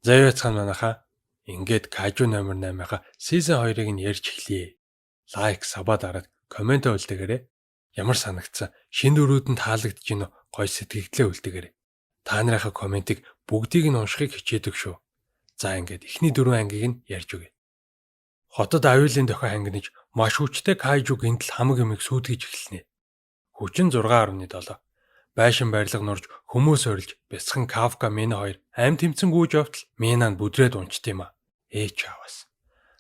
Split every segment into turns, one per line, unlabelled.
Заяацхан манайхаа ингээд Кажу номер 8-аа season 2-ыг нь ярьж эхлэе. Лайк, сабаа дараад комент үлдээгээрэй. Ямар санагдсан? Шинэ дөрүүд нь таалагдж гинэ гой сэтгэлдээ үлдээгээрэй. Та нарынхаа комментиг бүгдийг нь уншихыг хичээдэг шүү. За ингээд эхний 4 ангийг нь ярьж өгье. Хотод аюулын дохио хангинаж маш хүчтэй Кайжу гинтл хамаг юмыг сүйтгэж эхэлнэ. Хүчин 6.7. Байшин барилга нурж хүмүүс орилж бяцхан Кафка Мина хоёр аим тэмцэн гүйж явтал Минаа бүдрээд унчт юм а. Чаавас.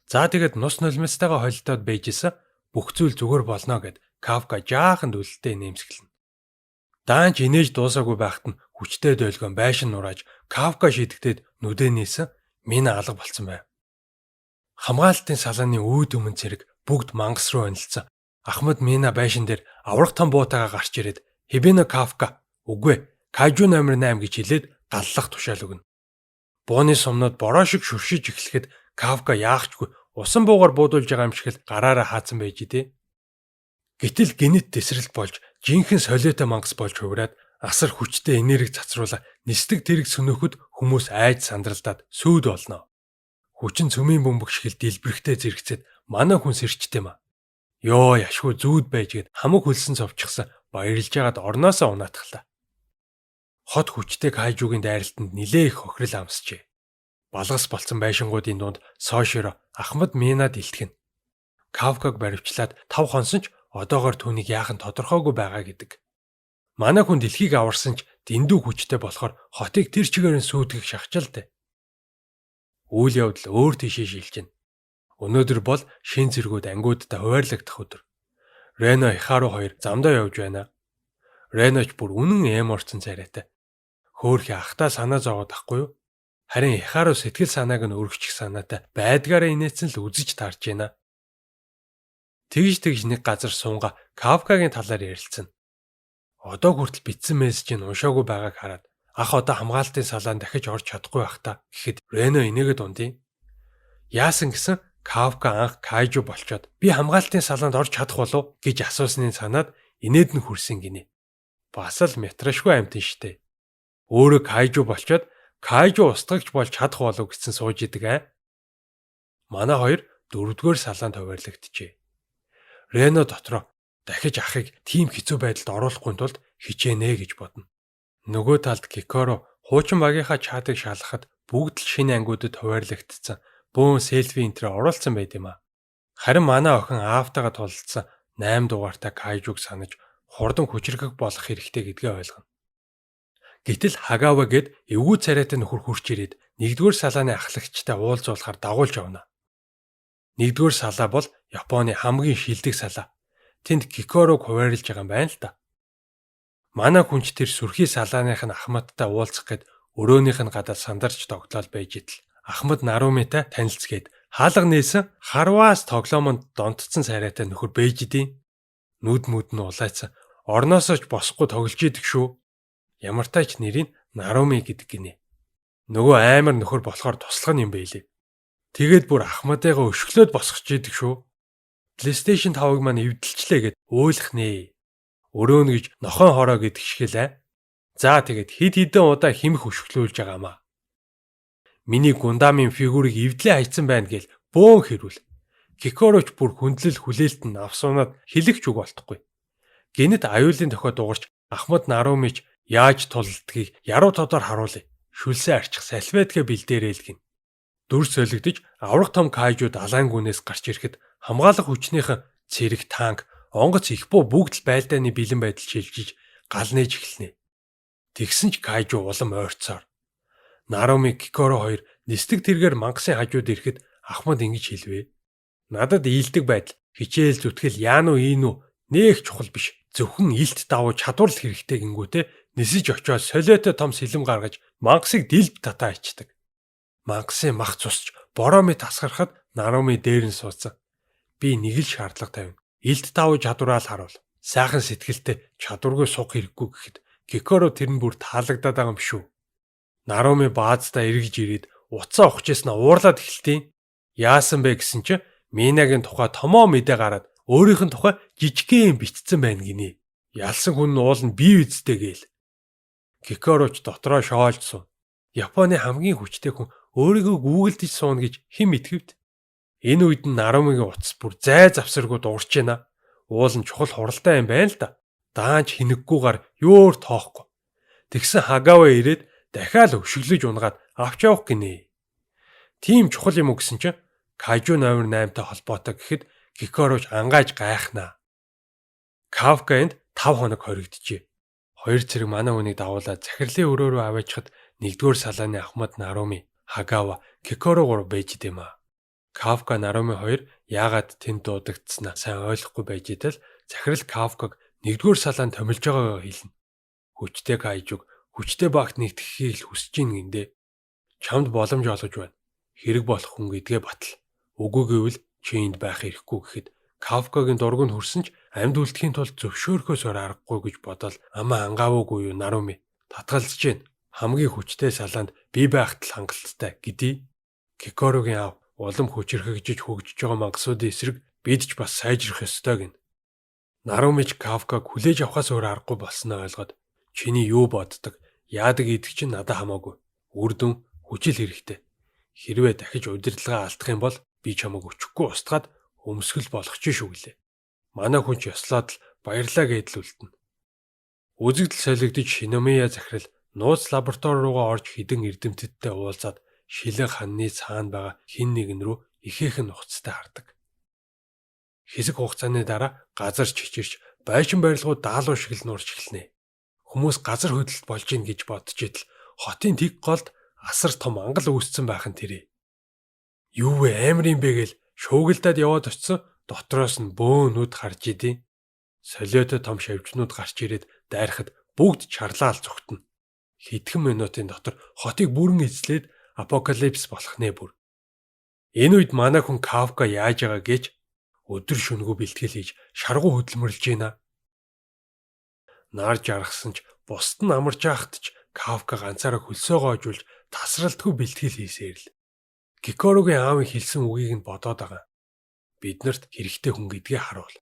За тэгээд нус нулимстайгаа холилдоод байжсэн бүх зүйл зүгээр болно гэд Кафка жаахан дүлэлтэд нэмсгэлэн. Даанч инээж дуусаагүй байхад нь хүчтэй дойлгон байшин нурааж Кафка шидэгдээд нүдэ нээсэн Мина алга болцсон байв. Хамгаалтын салааны үүд өмнө зэрэг бүгд мангас руу онилцсан. Ахмад Мина байшин дээр аврах том буутайгаа гарч ирээд Хибино Кафка үгүй Кажу номер 8 гэж хэлээд галлах тушаал өгнө. Бууны сумнууд бороо шиг шүршиж эхлэхэд Кафка яахчгүй усан буугаар буудуулж байгаа юм шиг л гараараа хаацсан байж дээ. Гэтэл гинэт тесрэлт болж жинхэнэ солиотой мангас болж хувраад асар хүчтэй энерги цацруула нисдэг тэрэг сөнөөхөд хүмүүс айж сандралдаад сүйд болно. Хүчин цөмийн бөмбөг шиг л дэлбэрэхтэй зэрэгцээд манай хүн сэрчт юм а. Йоо яшгүй зүүд байжгээд хамаг хөлсөн цовчихсан баярлж ягаад орноосоо унаатглаа. Хот хүчтэй Кайжугийн дайралтанд нилээ их хохирол амсжээ. Балгас болцсон байшингуудын дунд Соширо Ахмад Минад илтгэн. Кафкаг баривчлаад 5 хонсон ч одоогоор түүнийг яахан тодорхойгүй байгаа гэдэг. Манай хүн дэлхийг аварсан ч дэндүү хүчтэй болохоор хотыг тэр чигээр нь сүйтгэх шахчаалтай. Үйл явдал өөр тийшээ шилжиж байна. Өнөөдөр бол шин зэргүүд ангиудтай хуваарлагдах өдөр. Рено Ихару хоёр замдаа явж байна. Реноч бүр үнэн эморцсон царайтай. Хөөхий ахтаа санаа зовоод ахгүй юу? Харин Ихару сэтгэл санааг нь өргөчих санаатай байдгаараа инээсэн л үзэж таарж байна. Тэгж нэг газар сунга Кафкагийн талаар ярилцсан. Одоо хүртэл бичсэн мессежийг уншаагүй байгааг хараад ах одоо хамгаалтын салаанд дахиж орж чадахгүй байх та гэхэд Рено инээгээд ундیں۔ Яасан гэсэн Кафка анх Кайжу болчоод би хамгаалтын салаанд орж чадах болов гэж асуусныг санаад инээд нь хүрсэн гинэ. Бас л метрашгүй амтэн штэ. Өөрөө Кайжу болчоод Кайжу устгагч болж чадах болов гэсэн сууж идэг аа. Манай хоёр 4-р салаанд хуваарлагдчихэ. Рено дотроо дахиж ахыг тийм хэцүү байдалд оруулахгүй тулд хичээнэ гэж бодно. Нөгөө талд Кикоро хуучин багийнхаа чатыг шалгахад бүгд л шинэ ангиудад хуваарлагдсан. Бөөн селфи энтрээ оруулсан байт юм а. Харин манай охин аавтайгаа тулалдсан 8 дугаартай Кайжуг санаж хурдан хүчрхэг болох хэрэгтэй гэдгээ ойлгоно. Гэтэл Хагава гээд эвгүй царайтай нөхөр хурч ирээд 1-р салааны ахлагчтай уулзуулахаар дагуулж явна. 1-р салаа бол Японы хамгийн шилдэг салаа. Тэнд Кикоруг хуваарлж байгаа юм байна л да. Манай хүнч тэр сүрхий салааных нь Ахмадтай уулзах гээд өрөөнийх нь гадаад сандарч тогтлол байж идэл Ахмад Нарумитай танилцгээд хаалга нээсэн харваас тоглоомонд донтцсон царайтай нөхөр бэж идэв. Нүд мүд нь улайцсан. Орноосоо ч босхгүй тоглож идэг шүү. Ямартай ч нэрийг Наруми гэдэг гинэ. Нөгөө аймар нөхөр болохоор туслах юм байлээ. Тэгээд бүр Ахмадыгаа өшгөлөөд босгож идэг шүү. PlayStation 5-ыг маань эвдэлчлээ гэд өөлөх нэ. Өрөөнө гэж нохон хороо гэдэг шигэлээ. За тэгээд хид хідэн удаа химх өшгөлүүлж байгаамаа. Миний Гундамын фигурыг эвдлээ хайцсан байна гээл бөөн хэрүүл. Кикороч бүр хүндлэл хүлээлт нь авсуунаад хэлэгч үг болтохгүй. Гинэт аюулын дохио дуурч Ахмад Нарумич яаж тулалдгийг яруу тодор харуулъя. Шүлсээ арчих салфетгээ бэлдээрэл гин. Дүр солигдож аврах том Кайжу далайн гүнээс гарч ирэхэд хамгаалах хүчнийхэн цэрэг танк, онгоц их буу бүгд л байлдааны бэлэн байдал шилжиж гал нээж эхэлнэ. Тэгсэн ч Кайжу улам ойрцоор. Наруми Кикоро хоёр нисдэг тэргээр мангасын хажууд ирэхэд Ахмад ингэж хэлвэ. Надад ийдэг байдал хичээл зүтгэл яануу ийнүү нээх чухал биш. Зөвхөн илт давуу чадвар л хэрэгтэй гингүүтээ нисэж очиод солиотой том сэлэм гаргаж мангасыг дэлб татаа ичдэг. Мангасын мах цусч бороо мэт асгарахад Наруми дээр нь суудсан. Би нэг л шаардлага тавина. Илт давуу чадвараа л харуул. Сайхан сэтгэлтэй чадваргүй сух хэрэггүй гэхэд Кикоро тэр нь бүр таалагдаад байгаа юм шүү. Наруми баазтаа эргэж ирээд уцаа ухчихсан уурлаад эхэлтیں۔ Яасан бэ гэсэн чи Минагийн тухай томоо мэдээ гараад өөрийнх нь тухай жижигхэн бичсэн байна гинэ. Ялсан хүн нь уул нь бие үздэй гээл. Кикороч дотроо шоолж суув. Японы хамгийн хүчтэй хүн өөрийгөө гүгэлдэж сууна гэж хэн мэдхэвд? Энэ үед нь Нарумигийн утас бүр зай завсаргүй дуурч байна. Уул нь чухал хуралтай юм байна л да. Даанч хинэггүйгээр юур тоохгүй. Тэгсэн Хагава ирээд дахиад өвшөглөж унгаад авч явах гинэ. Тийм чухал юм уу гэсэн чинь Кайжу номер 8-тай холбоотой гэхэд Кикороч ангааж гайхнаа. Кафка энд 5 хоног хоригджээ. 2 цэрэг манай хүнийг дагуулад захирлын өрөө рүү аваачхад 1-р салааны Ахмад Наруми, Хагава, Кикорогоор байж идэм а. Кафка Наруми хоёр яагаад тэнд дуудагдсанаа сайн ойлгохгүй байж идэл захирал Кафкаг 1-р салаанд томилж байгаагаа хэлнэ. Хүчтэй Кайжуг хүчтэй багт нэгтгэхийг л хүсэж ийн гиндэ. Чамд боломж олгож байна. Хэрэг болох хүн гэдгээ батал. Үгүй гэвэл чи энд байх эрхгүй гэхэд Кафкагийн дургунд хүрсэн ч амьд үлдэхийн тулд зөвшөөрөхөөс аргагүй гэж бодоод амаа ангаагүй юу Наруми татгалзаж гин. Хамгийн хүчтэй салаанд би байхад л хангалттай гэдээ. Кикорогийн аав улам хүчрхэгжиж хөгжиж байгаа мангасуудын эсрэг бид ч бас сайжрах ёстой гин. Нарумич Кафкаг хүлээж авахаас өөр аргагүй болсноо ойлгоод чиний юу боддог, яадаг идэх чинь надад хамаагүй. Үр дүн хүчил хэрэгтэй. Хэрвээ дахиж удирдлагаа алдах юм бол би чамайг өчөхгүй устгаад өмсгөл болгоч шүү гэлээ. Манай хүн ч ёслоод л баярлаа гэдэл үлдэнэ. Үзэгдэл солигдож Шиномия захирал нууц лаборатори руугаа орж хідэн эрдэмтдтэй уулзаад шилэг ханны цаана байгаа хин нэгэн рүү ихээхэн нухацтай хардаг. Хэсэг хугацааны дараа газар чичирч байшин барилгууд даалуу шиг л нурж эхэлнэ. Хүмүүс газар хөдлөлт болж ийн гэж бодож идэл хотын тэг голд асар том ангал үүссэн байх нь тэрэ. Юу вэ амар юм бэ гэл шуугилдаад яваад очисон дотроос нь бөөнүүд харж идэв. Солиотой том шавжнууд гарч ирээд дайрахад бүгд чарлаал зүгтнэ. Хэдхэн минутын дотор хотыг бүрэн эзлээд апокалипс болох нэ бүр. Энэ үед манай хүн Кафка яаж байгаа гэж өдөр шөнөгүй бэлтгэл хийж шаргуу хөдөлмөрлж байна. Нар жаргасан ч бусд нь амарч яахт ч Кафка ганцаараа хөлсөө гоожулж тасралтгүй бэлтгэл хийсээр л. Кикорогийн аавын хэлсэн үгийг нь бодоод байгаа. Биднэрт хэрэгтэй хүн гэдгээ харуул.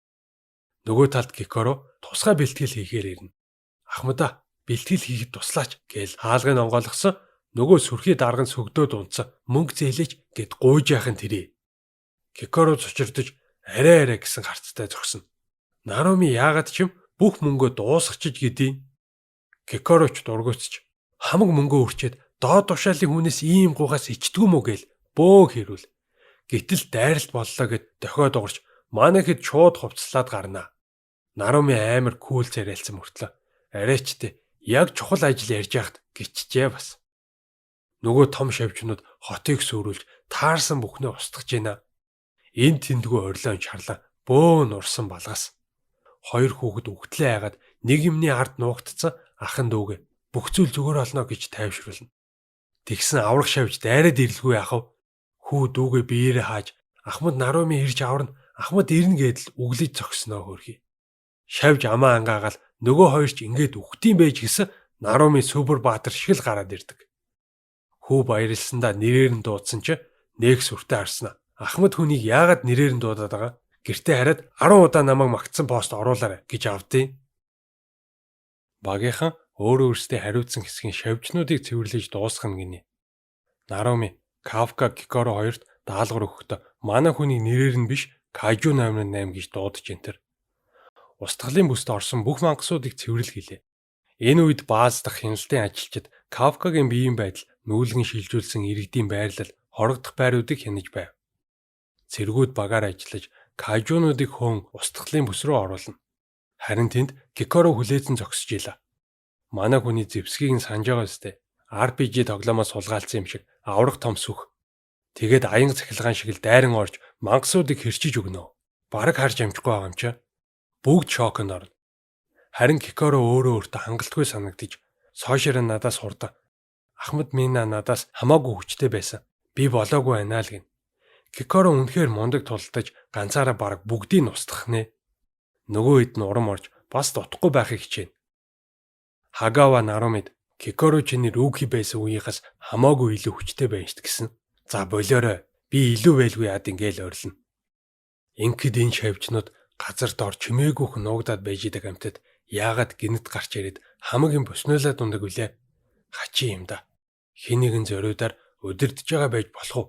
Нөгөө талд Кикоро тусгай бэлтгэл хийхээр ирнэ. Ахмада бэлтгэл хийхэд туслаач гээл хаалгыг онгойлгосон. Нөгөө сүрхий дарган сөгдөөд унтсан мөнгө зээлээч гэд гуйж яхын тэрий. Кикоро цочирдож арай гэсэн харцтай зогсно. Наруми яагаад ч юм бүх мөнгөө дуусгачиж гэдээ. Кикороч дургуутч хамаг мөнгөө өрчээд доод тушаалын хүнээс ийм гуйгаас ичдэггүй мүү гээл бөө хэрүүл. Гэтэл дайралт боллоо гэд дохиод угарч манай хэд шууд хувцлаад гарнаа. Наруми амар кул царайлсан мөртлөө. Арайчтэй яг чухал ажил ярьж яхад гिचжээ бас. Нөгөө том шавжнууд хотыг сүрүүлж таарсан бүхнээ устгаж байна. Энд тэндгүй орилон чарлаа бөөн урсан балгас. Хоёр хүүхэд үхтлээ айгаад нэг юмны ард нуугдсан ахын дүүгээ бүх зүйл зүгээр олно гэж тайвшруулна. Тэгсэн аврах шавж дайраад ирлгүй ахав. Хүү дүүгээ биеэрээ хааж Ахмад Наруми ирж аварна. Ахмад ирнэ гэдэл үглэж зогсноо хөрхий. Шавж амаа ангаагаал нөгөө хоёр ч ингээд үхтийм байж гисэн Наруми супер баатар шиг л гараад ирдэг. Хүү баярлсандаа нэрээр нь дуудсан чи нэг сүртэй харснаа. Ахмад хүнийг яагаад нэрээр нь дуудаад байгаа? Гэртээ хараад 10 удаа намайг магтсан пост оруулаарай гэж авдیں۔ Багийнхан өөрөө өөрсдөө хариуцсан хэсгийн шавжнуудыг цэвэрлэж дуусгах гинэ. Наруми Кафка Кикоро хоёрт даалгавар өгөхдөө манай хүнийг нэрээр нь биш Кайжу номер 8 гэж дуудаж энтер. Устгалын бүст орсон бүх мангасуудыг цэвэрлэх гэлээ. Энэ үед бааз дахь хяналтын ажилчид Кафкагийн биеийн байдал, нүүлгэн шилжүүлсэн иргэдийн байрлал, хорогдох байруудыг хянаж байв. Цэргүүд багаар ажиллаж Кайжунуудыг хөөн устгалын бүс рүү оруулна. Харин тэнд Кикоро хүлээсэн зогсож ийла. Манай хүний зэвсгийг нь санаж байгаа сте. RPG тоглоомоос сулгаалсан юм шиг аврах том сүх. Тэгээд аян цахилгаан шиг л дайран орж мангасуудыг хэрчиж өгнө. Бараг харж амжихгүй байгаа юм чи. Бүгд шоконд орно. Харин Кикоро өөрөө өөртөө хангалтгүй санагдаж сошиор нь надаас хурдан. Ахмад Мина надаас хамаагүй хүчтэй байсан. Би болоогүй байна л гин. Кикоро үнэхээр мундаг тулдаж ганцаараа бараг бүгдийг нь устгах нэ. Нөгөө хэд нь урам орж бас дутхгүй байхыг хичээнэ. Хагава Нарумид Кикоро чиний рүүхи байсан үеийнхээс хамаагүй илүү хүчтэй байна шүү гэсэн. За болоорой. Би илүү байлгүй яад ингээл ойрлно. Ингээд энэ шавжнууд газар дор чимээгүйх нуугдаад байж идэг амтад яагаад гинэт гарч ирээд хамаг юм босноолаа дундаг үлээ. Хачи юм да. Хэн нэгэн зориудаар удирдах байгаа байж болох уу?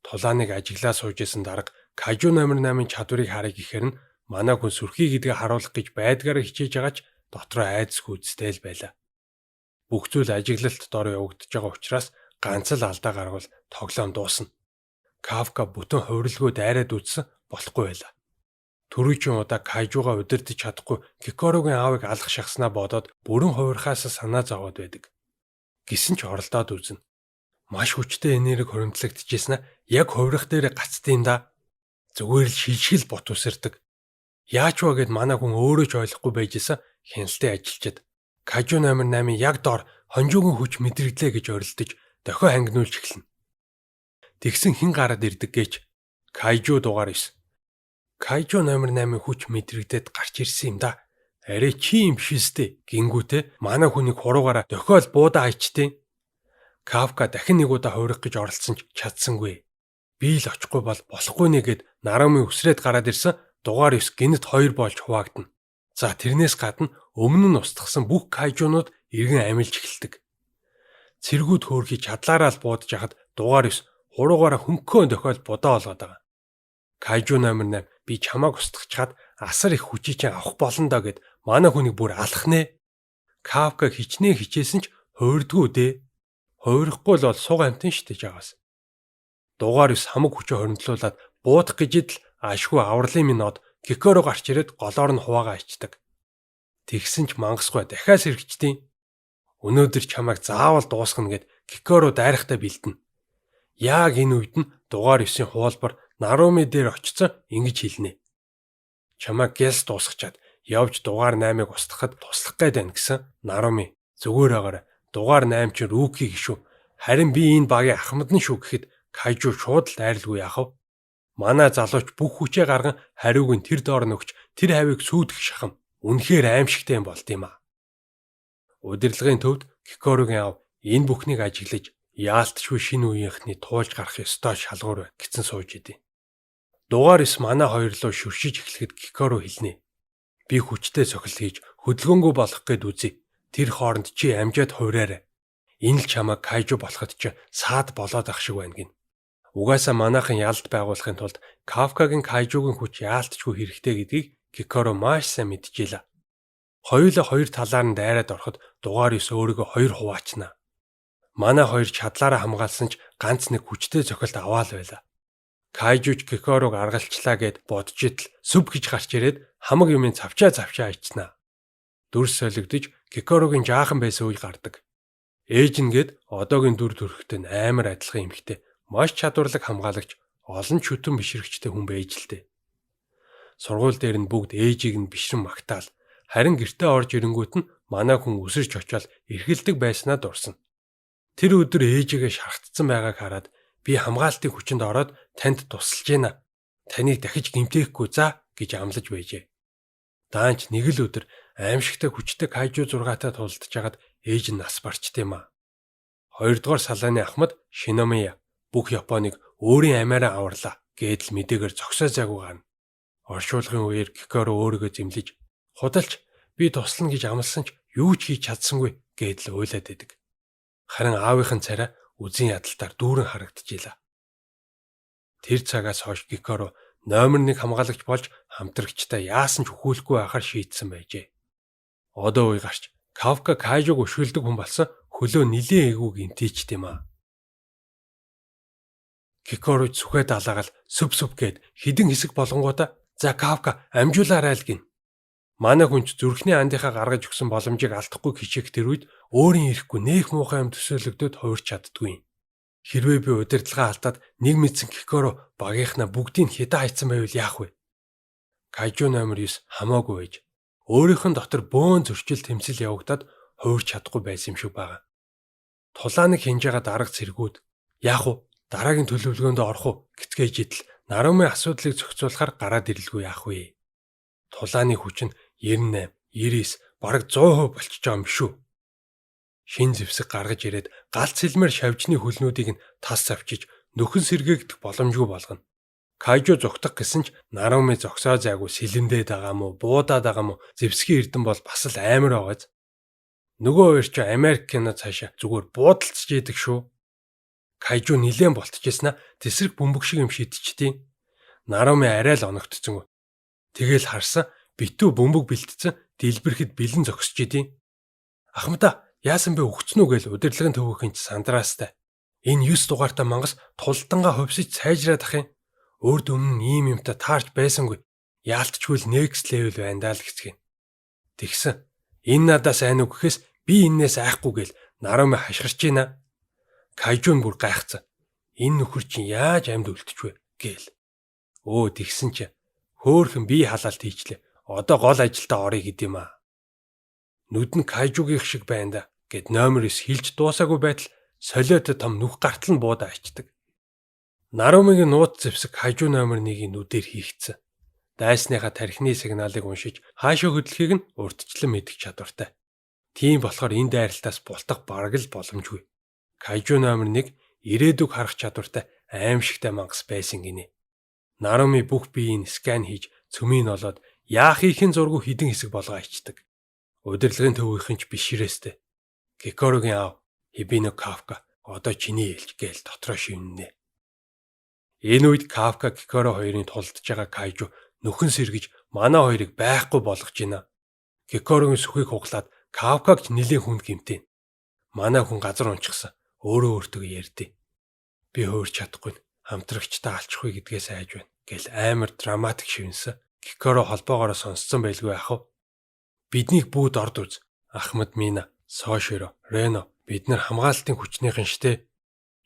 Тулааныг ажиглаа суужсэн дарга Кажу номер 8-ын чадварыг харъя гэхээр нь манай хүн сүрхий гэдгээ харуулах гэж байдгаараа хичээж байгаач дотроо айдасгүй үстэй л байлаа. Бүх зүйл ажиглалт дор явагдаж байгаа учраас ганц л алдаа гарвал тоглоом дуусна. Кафка бүтэн хувирлгүй дайраад үтсэн болохгүй байлаа. Төрүүчийн удаа Кайжуга удирдах чадахгүй Кикорогийн аавыг алах шахснаа бодоод бүрэн хувирхаас санаа зовоод байдаг. Гисэн ч оролдоод үзнэ. Маш хүчтэй энерги хоригдлогдчихсэн яг хувирах дээр гацдیں۔ Да. Зүгээр л шилшил бот усэрдэг. Яач вэ гэд манай хүн өөрөө ч ойлгохгүй байжсэн хяналтын ажилчид Кажу номер 8-ын яг доор хонжуугийн хүч мэдрэгдлээ гэж орилдож дохио хангинуулж эхэлнэ. Тэгсэн хэн гараад ирдэг гэж Кайжу дугаар 9. Кайжу номер 8-ын хүч мэдрэгдээд гарч ирсэн юм да. Арай чи юм бишэстэй гингүүтээ манай хүнийг хуруугаараа дохиол буудаа хайчтیں۔ Кафка дахин нэг удаа хувирах гэж оролцсон ч чадсангүй. Би л очихгүй бол болохгүй нэгэд Наруми өсрээд гараад ирсэн дугаар 9 гинэт 2 болж хуваагдана. За тэрнээс гадна өмнө нь устгасан бүх кайжунууд иргэн амилж эхэлдэг. Цэргүүд хөөрхий чадлаараа л буудаж хахад дугаар 9 хуруугаараа хөнгөн дохиол будаа олгоод байгаа. Кайжу номер 8 би чамааг устгахчаад асар их хүчийг чинь авах болно доо гэд манай хүнийг бүр алах нэ. Кафка хичнээн хичээсэн ч хувирдгүй дээ. Хувирахгүй л бол суг амтэн штэ жаагаас. Дугаар 9 хамаг хүчээ хоригдлуулад буудах гэжид л ашгүй авралын минод Кикоро гарч ирээд голоор нь хуваагаа ичдэг. Тэгсэн ч мангасгүй дахиад сэргчдیں۔ Өнөөдөр чамайг заавал дуусгана гэд Кикоро дайрахтаа бэлдэнэ. Яг энэ үед нь дугаар 9-ийн хуулбар Наруми дээр очицсан ингэж хэлнэ. Чамайг гэлс дуусгачаад явж дугаар 8-ыг устгахад туслах гээд байна гэсэн Наруми зүгээр байгаарай. Дугаар 8 чинь Руки гişүү. Харин би энэ багийн ахмад нь шүү гэхэд Кайжу шууд л дайрлгүй яах вэ? Манай залууч бүх хүчээ гарган хариуг нь тэр доор нөгч тэр хавийг сүйдэх шахам. Үнэхээр аимшигтай юм болд юм а. Удирдлагын төвд Кикорогийн аав энэ бүхнийг ажиглаж яалтчгүй шинэ үеийнхний туулж гарах ёстой шалгуур гэсэн сууж идэв. Дугаар 9 манай хоёр руу шүршиж эхлэхэд Кикоро хэлнэ. Би хүчтэй цохил хийж хөдөлгөөнгөө болох гээд үзье. Тэр хооронд чи амжаад хувраарай. Энэ л чамайг Кайжу болоход ч саад болоод ах шиг байна гин. Угаасаа манайхан ялд байгуулахын тулд Кафкагийн Кайжугийн хүч яалтчгүй хэрэгтэй гэдгийг Кикоро маш сайн мэдчихэйла. Хоёулаа хоёр талаар нь дайраад ороход дугаар 9 өөрийгөө хоёр хуваачна. Манай хоёр чадлаараа хамгаалсан ч ганц нэг хүчтэй цохилт аваал байла. Кайжуч Кикорог аргалчлаа гэд бодж идэл сүв гэж гарч ирээд хамаг юмын цавчаа ичнэ. Дүрс солигдож Кикорогийн жаахан байсан үе гардаг. Ээж нэгэд одоогийн дүр төрхтэй амар адилхан эмэгтэй, маш чадварлаг хамгаалагч, олон шүтэн бишрэгчтэй хүн байж л дээ. Сургууль дээр нь бүгд ээжийг нь бишрэн магтаал, харин гэртээ орж ирэнгүүт нь манай хүн өсөрч очиод эрхэлдэг байснаа дурсан. Тэр өдөр ээжигээ шархтсан байгааг хараад би хамгаалтын хүчинд ороод танд тусалж гинэ. Таныг дахиж гэмтээхгүй за гэж амлаж байжээ. Даанч нэг л өдөр аимшигтай хүчтэй Кайжу 6-таа тулдж хагаад ээж нь нас барчт юм а. Хоёрдугаар салааны ахмад Шиномия бүх Японыг өөрийн амиараа аварлаа гэдэл мэдээгээр зогсоо зайгүй гарна. Оршуулгын үеэр Кикоро өөрийгөө зэмлэж худалч би туслана гэж амласан ч юу ч хийж чадсангүй гэдэл уйлаад байдаг. Харин аавынхан царай үзэн ядалтаар дүүрэн харагдчихлаа. Тэр цагаас хойш Кикоро номер 1 хамгаалагч болж хамтрагчтай яасан ч өхөөлөхгүй байхаар шийдсэн байжээ. Одоо үе гарч Кафка Кайжуг өшгөлдөг хүн болсон хөлөө нилээн ээгүүг интийчт юм а. Кикоро сүхэ далаагаал сүв гээд хідэн хэсэг болонгуудаа за Кафка амжуулаарай л гин. Манай хүнч зүрхний андынхаа гаргаж өгсөн боломжийг алдахгүй хичээх тэр үед өөрийн ирэхгүй нээх муухай юм төсөөлөгдөд хувирч чаддгүй. Хэрвээ би удирдлагаа алдаад нэг мэдсэн Кикоро багийнхнаа бүгдийг хідэ хайцсан байвал яах вэ? Кайжу номер 9 хамаагүй байж өөрийнх нь дотор бөөн зөрчил тэмцэл явагдаад хувирч чадахгүй байсан юм шиг байгаа. Тулааныг хинж байгаа дарга цэргүүд яах вэ? Дараагийн төлөвлөгөөнд орох уу гэцгээж идэл Наруми асуудлыг зохицуулахаар гараад ирэлгүй яах вэ? Тулааны хүч нь 98, 99, бараг 100% болчихж байгаа юм шүү. Шин зэвсэг гаргаж ирээд галт сэлмэр шавжны хөлнүүдийг нь тас авчиж нөхөн сэргээгдэх боломжгүй болгоно. Кайжу зүгтах гэсэн ч Наруми зогсоо зайгүй сэлэндээд байгаа мó, буудаад байгаа мó, зэвсгийн эрдэн бол бас л амар байгааз. Нөгөө хоёр ч Америк кино цаашаа зүгээр буудалцж идэг шүү. Кайжу нилээн болтчихснаа тесрэг бөмбөг шиг юм шидчихдээ. Наруми арай л оногдцсон. Тэгэл харсан битүү бөмбөг бэлтцэн дэлбэрэхэд бэлэн зогсож идэв. Ахмада яасан бэ өгцөн үү гэж удирдлагын төвөөхөн ч сандраастай. Энэ 9 дугаартай мангас тулдангаа хувьсаж сайжраад ах юм. Өөрд өмнө нь ийм юмтай таарч байсангүй. Яалтчгүй л next level байна даа л гэцгэн. Тэгсэн. Энэ надаас айн уу гэхээс би энээс айхгүй гэл Наруми хашгирч ийна. Кайжун бүр гайхацсан. Энэ нөхөр чинь яаж амьд үлдчихвэ гээл. Өө тэгсэн чи хөөхөн би халаалт хийчлээ. Одоо гол ажилдаа орё гэдэм аа. Нүд нь Кайжугийн шиг байна да гэд номер 9 хилж дуусаагүй байтал солиод том нүх гартал нь буудаа ичдэг. Нарумигийн нууц зэвсэг Кайжу номер 1-ийн нүдээр хийгдсэн. Дайсныхаа тархины сигналыг уншиж хаашаа хөдлөхийг нь урдчлан мэдэх чадвартай. Тийм болохоор энэ дайралтаас бултах бараг л боломжгүй. Кайжу номер 1 ирээдүг харах чадвартай аимшигтай мангас байсан гинэ. Наруми бүх биеийг скан хийж цөмийг олоод яах ихэн зургу хідэн хэсэг болгоо ичдэг. Удирдлагын төвийнхэн ч бишрээстэй. Кикорогийн аав Хибино Кафка одоо чиний ээлж гээл дотроо шивнэнэ. Энэ үед Кафка Кикоро хоёрын тулдж байгаа Кайжу нөхөн сэргэж манай хоёрыг байхгүй болгож байна. Кикорогийн сүхийг хуглаад Кафкаг нэлийн хүнд гэмтэн. Манай хүн газар унчихсан. Өөрөө өөртөө ярьдیں۔ Би хөөрч чадахгүй хамтрагчтай алчихгүй гэдгээс айж байна гэл амар драматик шивнсэн. Кикоро холбоогоор сонсцсон байлгүй ах уу. Биднийг бүгд орд үз. Ахмад Мина, Соширо, Рено бид нар хамгаалалтын хүчнийхэн штэ.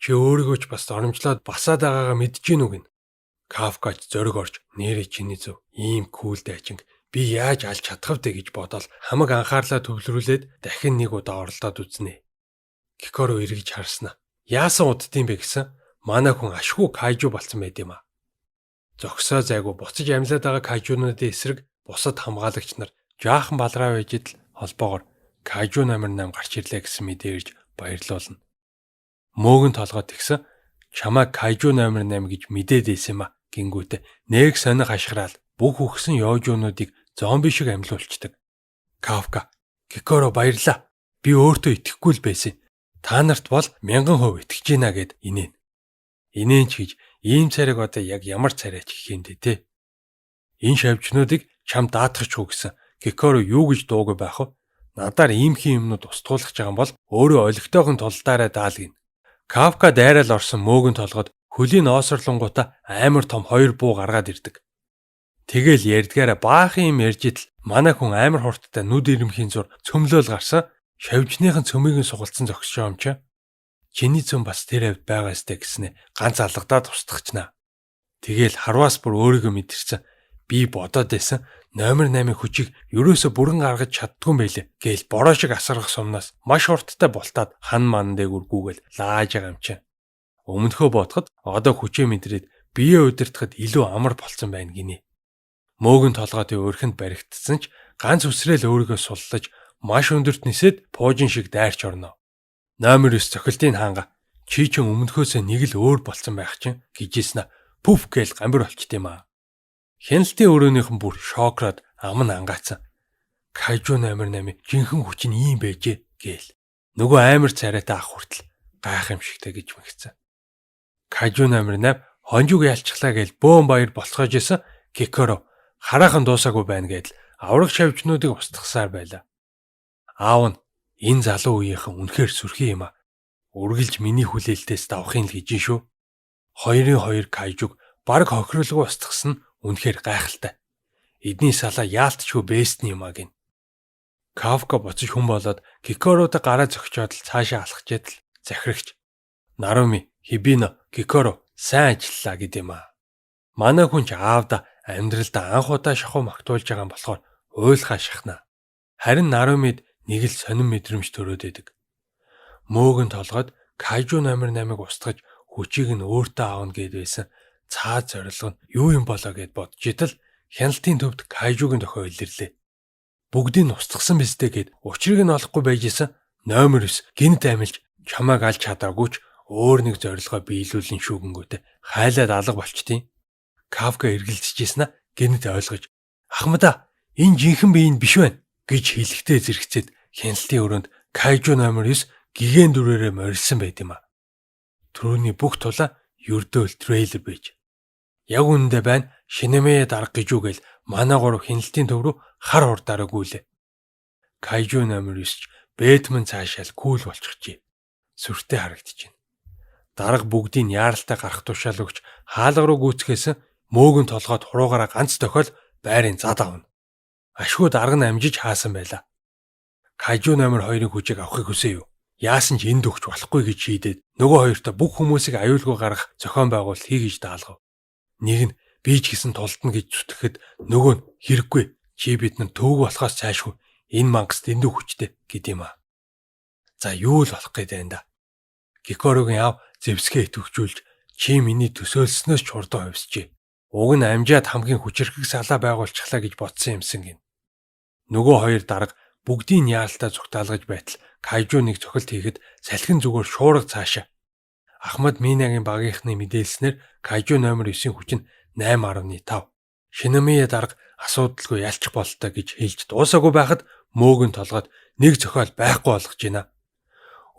Чи өөрийгөө ч бас оромжлоод басаад байгаагаа мэдэж гин үг нь. Кафкач зөрөг орж нэрээ чиний зөв. Ийм кул дайчинг би яаж алж чадах вэ гэж бодоод хамаг анхаарлаа төвлөрүүлээд дахин нэг удаа оролдоод үзнэ. Кикоро эргэж харснаа. Яасан уддсан бэ гэсэн манай хүн ашгүй Кайжу болсон байд юм а. Зогсоо зайгүй буцаж амьлаад байгаа Кайжунуудын эсрэг бусад хамгаалагч нар жаахан балраа байж идэл холбоогоор Кайжу номер 8 гарч ирлээ гэсэн мэдээ ирж баярлуулна. Мөөгөн толгойд тэгсэн чамаа Кайжу номер 8 гэж мэдээд ийсэн юм а гингүүтээ нэг сонир хашгираал бүх үхсэн ёожуунуудыг зомби шиг амьлуулцдаг. Кафка Кикоро баярлаа. Би өөртөө итгэхгүй л байсан. Та нарт бол 1000% итгэж гинэ гэд инээн. Инээн ч гэж ийм царайг одоо яг ямар царайч гэх юм дээ те. Энэ шавьчнуудыг чам даатгах уу гэсэн Кикоро юу гэж дуугүй байх вэ? Надаар иймхэн юмнууд устгуулах гэж байгаа юм бол өөрөө олигтойхон тулдаараа даал гин. Кафка дайрал орсон мөөгөн толгод хөлийн оосорлонгуудаа амар том хоёр буу гаргаад ирдэг. Тэгэл ярдгаараа баахан юм ярьж идэл манай хүн амар хурдтай нүд ирэмхийн зур цөмлөөл гарсан. Шавьжныхын цөмийг нь сугалцсан зогсож юм чи. Чиний цөм бас тэр хавьд байгаа сте гэснэ ганц алгадаад устгахчнаа. Тэгэл харваас бүр өөрийгөө мэдэрсэн. Би бодоод байсан номер 8-ын хүчийг ерөөсө бүрэн гаргаж чаддгүй байлээ. Гээл бороо шиг асаргах сумнаас маш хурдтай бултаад хан ман дээгүр гүгэл лааж байгаа юм чи. Өмнөхөө бодоход одоо хүчээ мэдрээд бие удирдахад илүү амар болцсон байна гинэ. Мөөгөн толгойд өөрхөнд баригдсан ч ганц үсрээл өөрийгөө суллаж маш өндөрт нисээд пуужин шиг дайрч орно. Номер 9 цохилтын хаанга чи ч өмнөхөөсөө нэг л өөр болцсон байх чинь гэжсэн пүф гээл гамбар болчт юм аа. Хяналтын өрөөнийхэн бүр шокроод ам нь ангаацсан. Кайжу номер 8 жинхэнэ хүч нь ийм байжээ гээл. Нөгөө амар царайтай ах хүртэл гайх юм шигтэй гэж мэгцэн. Кайжу номер 8 хонжиг ялчглаа гээл бөөн баяр болцоож исэн Кикоро хараахан дуусаагүй байна гэдэл авраг шавьчнуудыг устгахсаар байлаа. Аав нь энэ залуу үеийнхэн үнэхээр сүрхий юм а. Үргэлж миний хүлээлтээс давахын л гэж шүү. Хоёрын хоёр Кайжуг баг хохирлгүй устгасан нь үнэхээр гайхалтай. Эдний салаа яалтчгүй бэстэн юм а гин. Кафка буцаж хүн болоод Кикоруудаа гараа зөгчөөд л цаашаа алхаж идэл захирагч. Наруми, Хибино, Кикоро сайн ажиллаа гэд юм а. Манай хүн ч аавда амьдралдаа анх удаа шахуу магтуулж байгаа юм болохоор уйлхаа шахна. Харин Нарумид нэг л сонин мэдрэмж төрөөд идэг. Мөөгөн толгойд Кайжу номер 8-ыг устгаж хүчийг нь өөртөө аавна гэд байсан цаад зорилго нь юу юм болоо гэд бодж идэл хяналтын төвд Кайжугийн дохио илэрлээ. Бүгдийг нь устгасан биз дээ гэд учрыг нь олохгүй байжсэн номер 9 гинт амилж чамааг алж чадаагүй ч өөр нэг зорилгоо биелүүлэн шүүгэнгүүтээ хайлаад алга болчтیں۔ Кафка эргэлзэжсэн гинт ойлгож ахмада энэ жинхэнэ биеийн биш байна гэж хэлэхдээ зэрэгцээд хяналтын өрөөнд Кайжу номер 9 гигэн дүрээрээ морилсан байт юм а. Түрүүний бүх тулаа ердөөл трейлер байж. Яг үүндээ байна Шинэмээ дарга гэж үгээл манай гурав хяналтын төв рүү хар хурдаараа гүйлээ. Кайжу номер 9 Бэтмен цаашаал кул болчихжээ. Сүртэй харагдчихэв. Дарга бүгдийг яаралтай гарах тушаал өгч хаалга руу гүйцэхээс мөөгөн толгойд хуруугаараа ганц тохиол байрын зад авна. Ашгүй дарга нь амжиж хаасан байла. Кайжу номер 2-ын хүчийг авахыг хүсэв юу? Яасан ч энд өгч болохгүй гэж шийдээд нөгөө хоёртой бүх хүмүүсийг аюулгүй гаргах зохион байгуулалт хий гэж даалгав. Нэг нь би ч гэсэн тулдна гэж зүтгэхэд нөгөө нь хэрэггүй. Чи бид нар төвөг болохоос цаашгүй энэ мангас дэндүү хүчтэй гэдэм а. За юу л болох гээд байна да. Гикорогийн аав зэвсгээ идэвхжүүлж чи миний төсөөлснөөс ч хурдан хувьсжээ. Уг нь амжаад хамгийн хүчирхэг салаа байгуулчихлаа гэж бодсон юмсан гин. Нөгөө хоёр дарга бүгдийн яалтаа зүгтаалгаж байтал Кайжу нэг цохилт хийхэд салхин зүгээр шуурга цаашаа. Ахмад Минагийн багийнхны мэдээлснээр Кайжу номер 9-ийн хүч нь 8.5. Шинэмээ дарга асуудалгүй ялчих бололтой гэж хэлж дуусаагүй байхад мөөгөн толгойд нэг зохиол байхгүй болгож байна.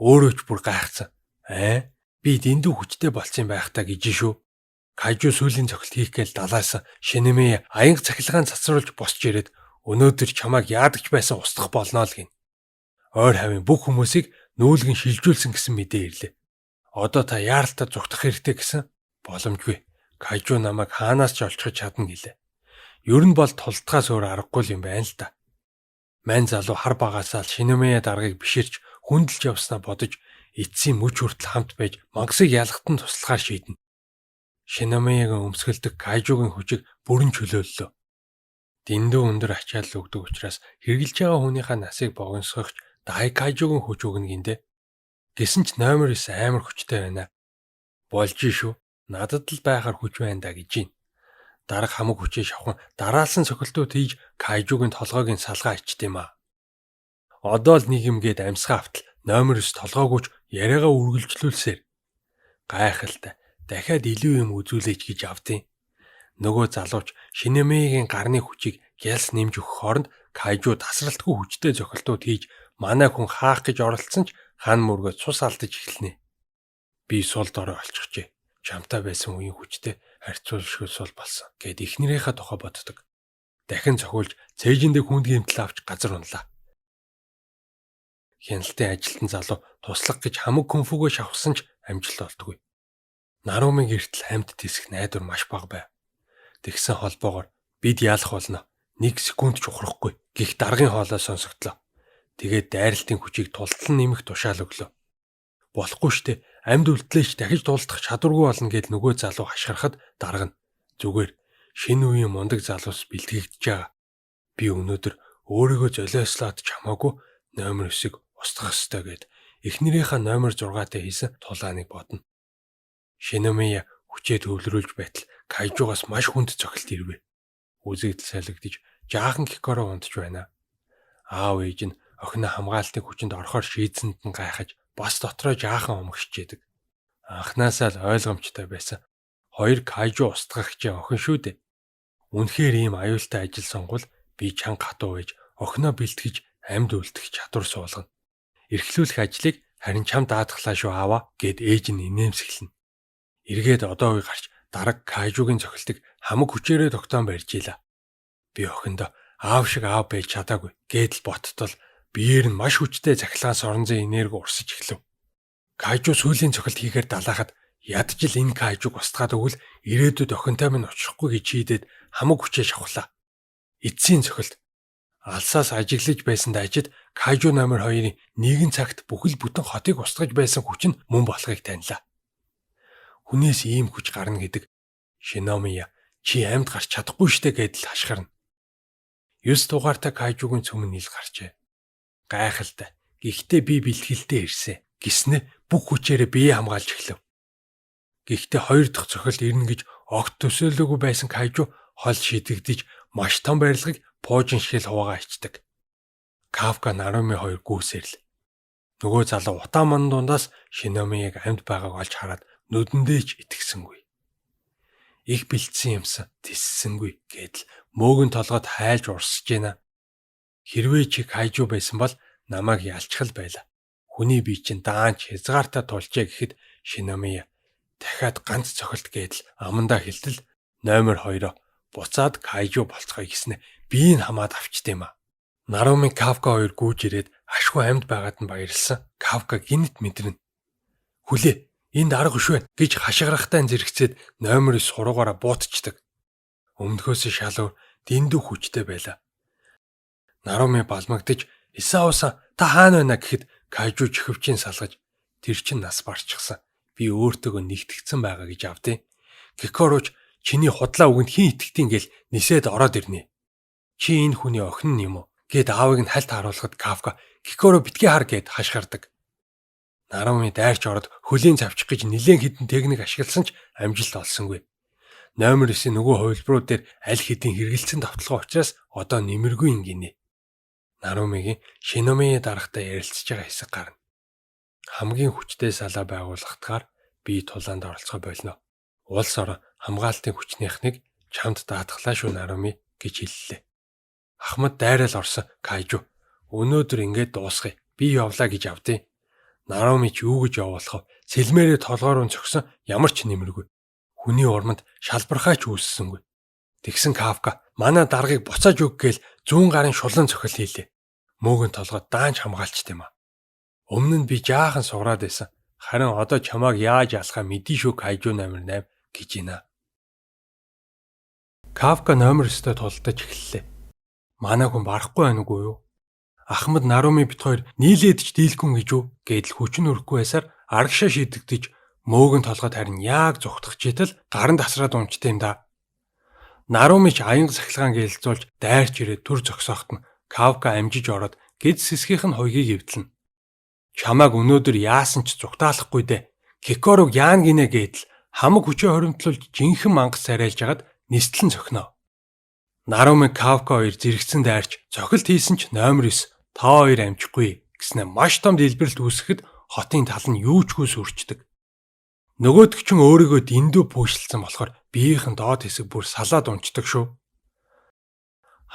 Өөрөө ч бүр гайхсан. Би дэндүү хүчтэй болцсон байх та гэж шүү. Кайжу сүүлийн цохилт хийх гээл далаасан Шинэмээ аянга цахилгаан цацруулж босч ирээд өнөөдөр чамайг яадагч байсан устгах болно л гин. Ойр хавийн бүх хүмүүсийг нүүлгэн шилжүүлсэн гэсэн мэдээ ирлээ. Одоо та яаралтай зүгтах хэрэгтэй гэсэн боломжгүй. Кайжу намайг хаанаас ч олчихж чадна гэлээ. Ер нь бол тулдгаас өөр аргагүй юм байна л да. Мань залуу хар багасаал Шинэмээ даргаыг биширч хүндэлж явснаа бодож эцсийн мөч хүртэл хамт байж мангасыг ялгахтан туслахаар шийднэ. Шинэмээгийн өмсгөлдөг Кайжугийн хүчийг бүрэн чөлөөллөө. Дэндүү өндөр ачаал өгдөг учраас хэрглэж байгаа хүнийхээ насыг богиносгохч Кайжугийн хүч өгнө гиндэ. Гэсэн ч номер 9 амар хүчтэй байна. Болж шүү. Надад л байхаар хүч байна да гэж юм. Дарга хамаг хүчээ шавхан дараалсан цохилтууд хийж Кайжугийн толгойг салгаа ичт юм а. Одоо л нэг юм гээд амьсгаа автал номер 9 толгойгүйч яриагаа үргэлжлүүлсээр гайхалтай. Дахиад илүү юм үзүүлээч гэж авдیں۔ Нөгөө залууч Шинэмээгийн гарны хүчийг гялс нэмж өгөх хооронд Кайжу тасралтгүй хүчтэй цохилтууд хийж манай хүн хаах гэж оролцсон ч хан мөргөө цус алдаж эхэлнэ. Би сул дорой олчихжээ. Чамтай байсан үеийн хүчтэй харьцуулшгүй сул болсон гэд эхнэрийнхээ тухай боддог. Дахин цохиулж цээжиндээ хүнд гэмтэл авч газар унлаа. Хяналтын ажилтан залуу туслах гэж хамаг кунфугөө шавхсан ч амжилт олдгүй. Нарумын гэртэл хамт тисэх найдвар маш бага байв. Тэгсэн холбоогоор бид яалах болно. 1 секунд ч ухрахгүй. Гих даргын хоолой сонсогдлоо. Тэгээд дайралтын хүчийг тултлан нэмэх тушаал өглөө. Болохгүй штэ. Амьд үлдлээч дахиж дуулдах чадваргүй болно гэд нөгөө залуу хашгирахад дарга нь зүгээр шинэ үеийн мундаг залуус бэлтгэгдэж байгаа. Би өнөөдөр өөрийгөө золиослоод чамаагүй номер 9-ийг устгах ёстой гэд эхнэрийнхээ номер 6-тай хийсэн тулааныг бодно. Шинэмээ хүчээ төвлөрүүлж байтал Кайжугаас маш хүнд цохилт ирвэ. Үзэгдэл салгидж жаахан Гикоро ундж байна. Аав ээж нь охиноо хамгаалтын хүчинд орохоор шийдсэнд нь гайхаж бас дотроо жаахан омгшчээдэг. Анхнаасаа л ойлгомжтой байсан. Хоёр Кайжу устгах гэж охин шүү дээ. Үнэхээр ийм аюултай ажил сонгол би чанга хатуу байж охиноо бэлтгэж амьд үлдэх чадвар суулгана. Эрхлүүлэх ажлыг харин чам даатглаа шүү аава гэд ээж нь инээмсэглэнэ. Эргээд одоо үе гарч дарга Кайжугийн цохилтыг хамаг хүчээрээ тогтоон барьж ийла. Би охиндоо аав шиг аав байж чадаагүй гэдэл боттол биеэр нь маш хүчтэй цахилгаан соронзын энерги урсаж эхлэв. Кайжу сүүлийн цохилт хийхээр далаахад ядч л энэ Кайжуг устгаад өгвөл ирээдүйд охинтой минь очихгүй гэж шийдээд хамаг хүчээ шавхлаа. Эцсийн цохилт алсаас ажиглаж байсан дайчид Кайжу номер 2-ын нэгэн цагт бүхэл бүтэн хотыг устгаж байсан хүч нь мөн болохыг танилаа. Хүнээс ийм хүч гарна гэдэг Шинэмээ чи амьд гарч чадахгүй штэ гэдэл хашгирна. 9 дугаартай Кайжугийн цөмөн нийл гарчээ. Гайхалтай. Гэхдээ би бэлтгэлтэй ирсэн. Гиснэ бүх хүчээрээ бие хамгаалж эхлэв. Гэхдээ 2 дахь цохилт ирнэ гэж огт төсөөлөөгүй байсан Кайжу хол шидэгдэж маш том барилгыг пуужин шигэл хуваагаа ичдэг. Кафка Наруми 2 гүйсэрл. Нөгөө залуу утааман дундаас Шинэмээг амьд байгааг олж хараад нүдэндээ ч итгэсэнгүй. Их бэлдсэн юмсан тиссэнгүй гэдэл мөөгөн толгойд хайлж урсаж байна. Хэрвээ чи Кайжу байсан бол намайг ялчхал байла. Хүний бие чинь даанч хязгаартаа тулжээ гэхэд Шиномия дахиад ганц цохилт гэдэл амандаа хэлтэл номер 2-оо буцаад Кайжу болцгоё гэснэ би энэ хамаад авчт юм а. Наруми Кафка хоёр гүйж ирээд ашгүй амьд байгаад нь баярлсан. Кафка гинт мэдрэнэ. Хүлээ, энд арга иш байна гэж хашгирахтай зэрэгцээд номер 9 суруугаараа буутчихдаг. Өмнөхөөс шалуур дэндүү хүчтэй байлаа. Наруми балмагдж Исаосан та хаана байна гэхэд Кайжу чихвчийн салгаж тэр чин нас барчихсан. Би өөртөөгөө нэгтгэцэн байгаа гэж авдیں۔ Кикоруч чиний худлаа үгэнд хин итгэдیں гэл нисээд ороод ирнэ. Чи энэ хүний охин юм уу? Гэт аавыг нь хальт харуулхад Кафка Кикоро битгий хар гэд хашгирдаг. Наруми дайрч ороод хөлийн завчих гэж нилээн хідэн техник ашигласан ч амжилт олсонгүй. Номер 9-ийн нөгөө хувилбарууд дээр аль хэдийн хэрэгэлцэн давталгаа учраас одоо нэмэргүй ингэнэ. Нарумигийн Шиномии дарагтай ярилцж байгаа хэсэг гарна. Хамгийн хүчтэй салаа байгуулахдаар би тулаанд оролцох болно. Улс орон хамгаалтын хүчнийхнийг чамд даатглаа шүү Наруми гэж хэллээ. Ахмад дайрал орсон Кайжу өнөөдөр ингээд дуусгая. Би явлаа гэж авдیں۔ Наруми ч юу гэж явуулах вэ? Сэлмээрээ толгоор нь цогсон ямар ч нэмэргүй. Хүний урманд шалбархаач үүссэнгүй. Тэгсэн Кафка манай даргаыг буцааж өг гээл 100 гарын шулан цохил хийлээ. Мөөгөн толгойд даанч хамгаалчт юм а. Өмнө нь би жаахан суураад байсан. Харин одоо чамааг яаж алхаа мэдээ шүү Кайжу номер 8 гэж байна. Кафка номер 9-тэй тулдаж эхэллээ. Манай хүн барахгүй байна уу юу? Ахмад Наруми бит хоёр нийлээд ч дийлгүй гэж юу? Гэдэл хүчин өрөхгүй байсаар арагшаа шийдэгдэж мөөгөн толгойд харин яг зүхтах читэл гарын тасраад унчтай юм да. Наруми ч аянга сахилгаан гэлэлцүүлж дайрч ирээд төр зогсоохт нь Кафка амжиж ороод гэд сэсгийнх нь хойгийг эвдлэн. Чамааг өнөөдөр яасан ч зүгтаалахгүй дээ. Кикоруг яан гинэ гэдэл хамаг хүчээ хоримтлуулж жинхэнэ мангас царайлж агаад нистлэн цохино. Наруми Кафка хоёр зэрэгцэн дайрч цохилт хийсэн ч номер 9 та хоёр амжихгүй гэснээр маш том дэлбэрэлт үүсгэхэд хотын тал нь юучгүй сүрчдэг. Нөгөөдөг ч өөрийгөө дэндүү пүүшлсэн болохоор биеийнхэн доод хэсэг бүр салаад унцдаг шүү.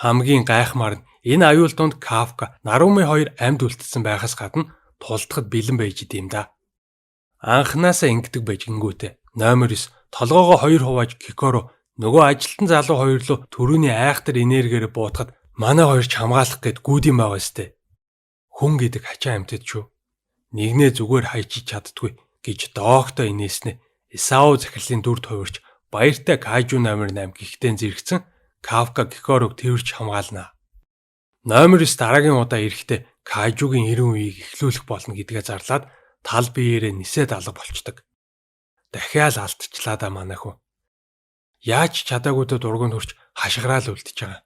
Хамгийн гайхмаар нь энэ аюул донд Кафка Наруми хоёр амьд үлдсэн байхаас гадна тулдахад бэлэн байж идэм да. Анханасаа ингэдэг байж гингүүтэй. Номер 9 толгоогоо хоёр хувааж Кикоро нөгөө ажилтан залуу хоёр руу төрөний айхтар энергиээр буутахад манай хоёр ч хамгаалах гээд гүйдэм байгаа сте. Хүн гэдэг хачаа амьтад шүү. Нэгнээ зүгээр хайчиж чаддгүй гэж доогтой инээснэ. Исао захирлын дүрд хувирч баяртай Кайжу номер 8 гихтэн зэрэгцэн Кафка Кикоруг тэрвэрч хамгаална. Номер 9 дараагийн удаа ирэхдээ Кайжугийн 90 үеийг эхлүүлэх болно гэдгээ зарлаад тал биеэрээ нисээд алга болчдөг. Дахиад алдчихлаа да манай хүн. Яаж чадаагүйдээ дургунд хүрч хашгираал үлдчихэж байгаа.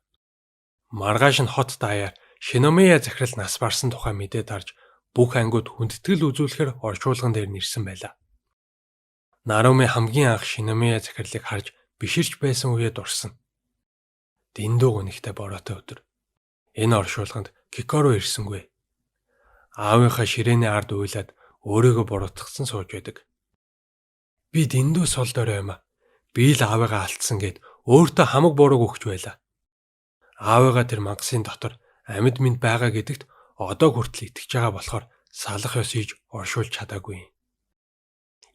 Маргааш нь хот даяар Шиномия захирал нас барсан тухай мэдээ дарж бүх ангууд хүндэтгэл үзүүлэхээр орчуулган дээр нэрсэн байлаа. Наруми хамгийн анх Шиномия захирлыг харж биширч байсан үеэ дурсан. Дэндүү гонхтой бороотой өдөр. Энэ оршуулганд Кикоро ирсэнгүй. Аавынхаа ширээний ард уйлаад өөрийгөө буруутгасан сууж байдаг. Би дэндүү сул дорой юм а. Би л аавыгаа алдсан гэд өөртөө хамаг бурууг өгч байла. Аавыгаа тэр мангасын дотор амьд мэд байгаа гэдэгт одоо хүртэл итгэж байгаа болохоор салах ёс хийж оршуулж чадаагүй.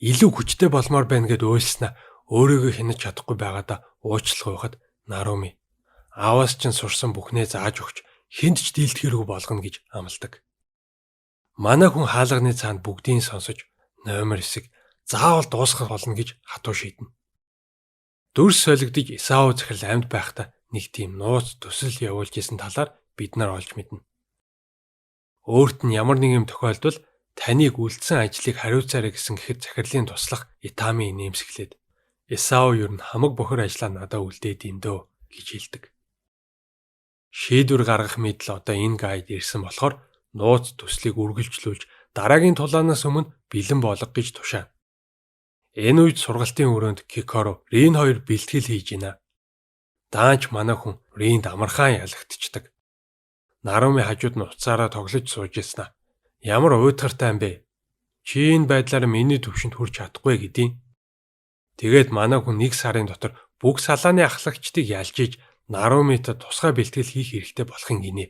Илүү хүчтэй болмоор байна гэд уйлснаа өөрийгөө хянаж чадахгүй байгаадаа уучлах байхад Наруми ааваас чинь сурсан бүхнээ зааж өгч хүнд ч дийлдэхэргүй болгоно гэж амладаг. Манай хүн хаалганы цаанд бүгдийг сонсож номер 9-ийг заавал дуусгах болно гэж хатуу шийднэ. Дүрс солигдож Исао захирал амьд байхдаа нэг тийм нууц төсөл явуулж исэн талаар бид нар олж мэднэ. Өөрт нь ямар нэг юм тохиолдвол таныг үлдсэн ажлыг хариуцаарай гэсэн гэхэд захирлын туслах Итами нэмсэглээд Исао юу н хамаг бохор ажлаа надад үлдээд юм дөө гэж хэлдэг. Шийдвэр гаргах мэдл одоо энэ гайд ирсэн болохоор нууц төслийг үргэлжлүүлж дараагийн тулаанаас өмнө бэлэн болго гэж тушаана. Энэ үед сургалтын өрөөнд Кикоро, Рин хоёр бэлтгэл хийж байна. Даанч манай хүн Ринд амархан ялагдчихдаг. Наруми хажууд нь уцаараа тоглож сууж яснаа. Ямар уйтгартай юм бэ? Чи энэ байдлаар миний төвшөнд хүрч чадахгүй гэдیں۔ Тэгээд манай хүн 1 сарын дотор бүх салааны ахлагчдыг ялж иж Нарумитад тусгай бэлтгэл хийх хэрэгтэй болохын гинэ.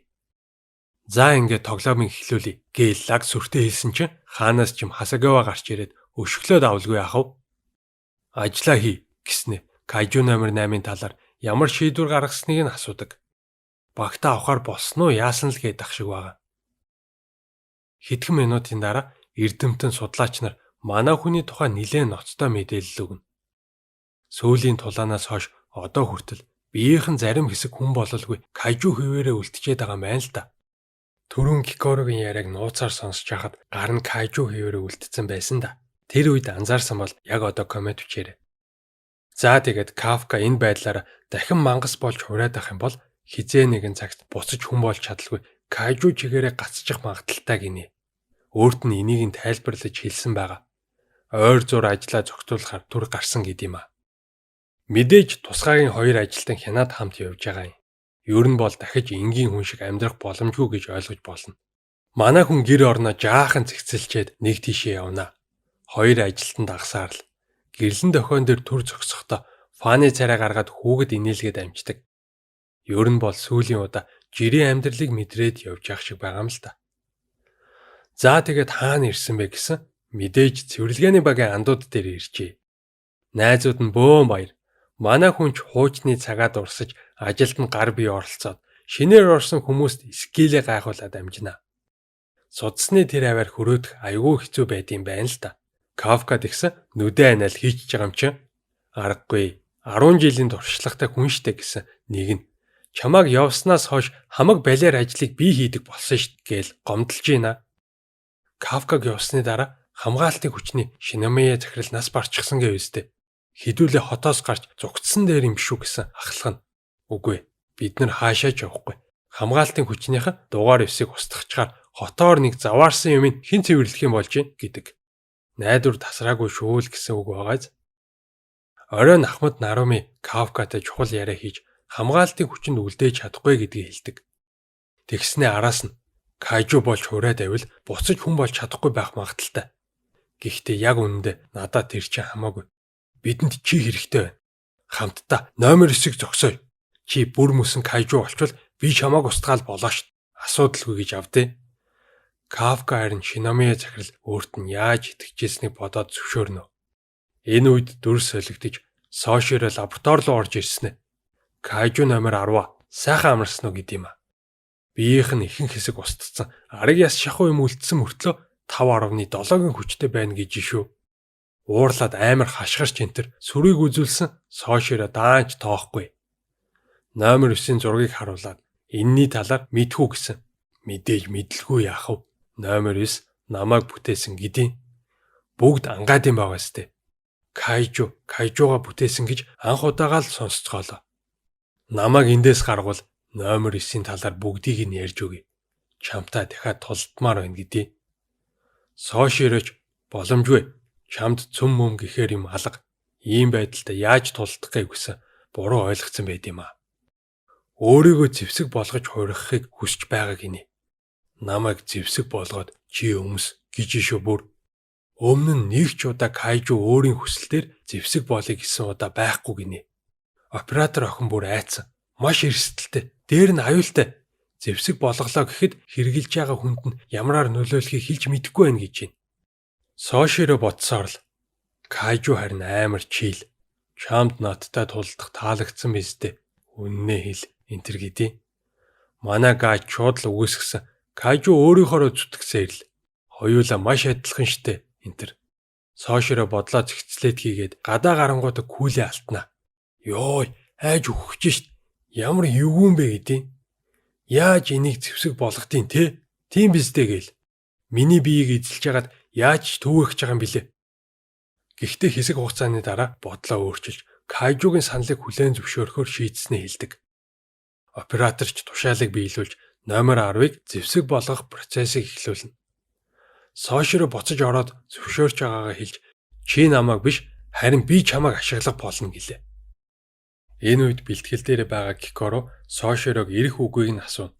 За ингээд тоглоомыг эхлүүлье гээл лаг сүртэй хэлсэн чинь хаанаас ч юм Хасагава гарч ирээд өшгөлөөд авалгүй яхав. Ажлаа хий гэснэ. Кайжу номер 8-ын талаар ямар шийдвэр гаргасныг нь асуудаг. Багтаа авахар болсон уу яасан л гэдэг шиг байгаа. Хэдхэн минутын дараа эрдэмтэн судлаач нар манай хүний тухай нэлээд ноцтой мэдээлэл өгнө. Сүүлийн тулаанаас хойш одоо хүртэл биеийнхэн зарим хэсэг хүн бололгүй кайжу хөвөөрөө үлдчихэд байгаа юм байна л да. Түрүүн Кикорогийн яриаг нууцаар сонсож хахад гар нь кайжу хөвөөрөө үлдсэн байсан да. Тэр үед анзаарсан бол яг одоо коммент бичээрэй. За тэгээд Кафка энэ байдлаараа дахин мангас болж хураад ах юм бол хизээ нэгэн цагт буцаж хүн болж чадалгүй кайжу чигээрээ гацчих магадaltaй гинэ. Өөрт нь энийг тайлбарлаж хэлсэн байгаа. Ойр зур ажлаа зохицуулахаар түр гарсан гэдэм а. Мэдээж тусгаагийн хоёр ажилтан хянаад хамт явж байгаа юм. Ер нь бол дахиж энгийн хүн шиг амьдрах боломжгүй гэж ойлгож болно. Манай хүн гэр орноо жаахан цэгцэлчээд нэг тийшээ явна. Хоёр ажилтан дагсаар л гэрлэн дохион дээр түр зогсохдоо фаны царай гаргаад хүүгэд инээлгээд амждаг. Ер нь бол сүүлийн удаа жирийн амьдралыг мэдрээд явж явах шиг байгаа юм л та. За тэгээд хаана ирсэн бэ гэсэн мэдээж цэвэрлэгээний багийн андууд дээр иржээ. Найзууд нь бөөн баяр. Манай хүн ч хуучны цагаад урсаж ажилд нь гар бие оролцоод шинээр орсон хүмүүст скилээ гайхуулаад амжина. Судасны тэр аваар хөрөөдөх айгүй хэцүү байдсан байна л да. Кафкад ихсэн нүдэн анаал хийчихэж байгаа юм чинь. Аргагүй 10 жилийн туршлагатай хүн штэ гэсэн нэг нь чамааг явснаас хойш хамаг балер ажлыг би хийдэг болсон штт гээл гомдолж байна. Кафкаг явсны дараа хамгаалтын хүчний Шинамия захирал нас барчихсан гэв үстэй. Хідүүлээ хотоос гарч зугтсан дээр юм шүү гэсэн ахлах нь. Үгүй бид нар хаашаач явахгүй. Хамгаалтын хүчнийхэн дугаар эвсийг устгахчаар хотоор нэг заваарсан юм хэн цэвэрлэх юм болж гин гэдэг. Найдвар тасраагүй шүү л гэсэн үг байгааз. Оройн Ахмад Наруми Кафкатай чухал яриа хийж хамгаалтын хүчинд үлдээж чадахгүй гэдгийг хэлдэг. Тэгснээ араас нь кайжу болж хураад авил буцаж хүн болж чадахгүй байх магадaltaй. Гэхдээ яг үнэндээ надад тэр чинь хамаагүй. Бидэнд чи хэрэгтэй байна. Хамтдаа номер 9-ийг зогсооё. Чи бүр мөсөн кайжу болчвол би чамааг устгаал болоо ш. Асуудалгүй гэж авдээ. Кафка харин Шинамия захирал өөрт нь яаж итгэжсэнийг бодоод зөвшөөрнө. Энэ үед дүр солигдож Соширо лаборатори руу орж ирсэн. Кайжу номер 10 сайхан амарсан уу гэдэм а. Биеийнх нь ихэнх хэсэг устдсан. Ариг яс шахуу юм үлдсэн мөртлөө 5.7-гийн хүчтэй байна гэж шүү. Уурлаад амар хашгирч энтер сүрийг үзүүлсэн Соширо даанч тоохгүй. Номер 9-ийн зургийг харуулад энэний талаар мэдхүү гэсэн. Мэдээж мэдлгүй яах вэ? Номер 9 намайг бүтээсэн гэдیں۔ Бүгд ангаад юм байгаа сте. Кайжуга бүтээсэн гэж анх удаага л сонсцоолоо. Намайг эндээс гаргуул номер 9-ийн талаар бүгдийг нь ярьж өгье. Чамтай дахиад тулдмаар байна гэдیں۔ Сошироч боломжгүй. Чамд цөм мөм гэхээр юм алга. Ийм байдалтай яаж тулдах гэж хүсэн буруу ойлгоцсон байд юм а. Өөрийгөө зэвсэг болгож хуурахыг хүсч байгаа гинэ. Намайг зэвсэг болгоод чи өмс гэж шүү бүр. Өмнө нь нэг ч удаа кайжу өөрийн хүсэлтээр зэвсэг болъё гэсэн удаа байхгүй гинэ. Оператор охин бүр айцсан. Маш эрсдэлтэй. Дээр нь аюултай. Зэвсэг болголоо гэхэд хэрглэж байгаа хүнд нь ямараар нөлөөлөхийг хэлж мэдэхгүй байна гэж байна. Соширо бодсоор л кайжу харин амар чийл. Чамд надтай тулдах таалагдсан биз дээ. Үннээ хэл энтер гэдээ. Манай гай шууд л үгүйсгсэн. Кайжу өөрийнхоороо зүтгэсээр л. Хоёулаа маш адилхан штэ энтер. Соширо бодлоо зэгцлээд хийгээд гадаа гарангуудаа күүлээ алтнаа. Йой, айж өгч шít. Ямар эвгүүн бэ гэдээ. Яаж энийг зэвсэг болгодیں те? Тийм биз дээ гээл. Миний биеийг эзэлж хагаад яаж төвөөгч байгаа юм бэлээ. Гэхдээ хэсэг хугацааны дараа бодлоо өөрчилж кайжугийн саналыг хүлээн зөвшөөрөхөөр шийдснээ хэлдэг. Операторч тушаалыг биелүүлж номер 10-ыг зэвсэг болгох процессыг эхлүүлнэ. Соширо буцаж ороод зөвшөөрч байгаагаа хэлж чи намайг биш харин би чамайг ашиглах болно гэлээ. Энэ үед бэлтгэл дээр байгаа Кикоро Соширог ирэх үгийг нь асуув.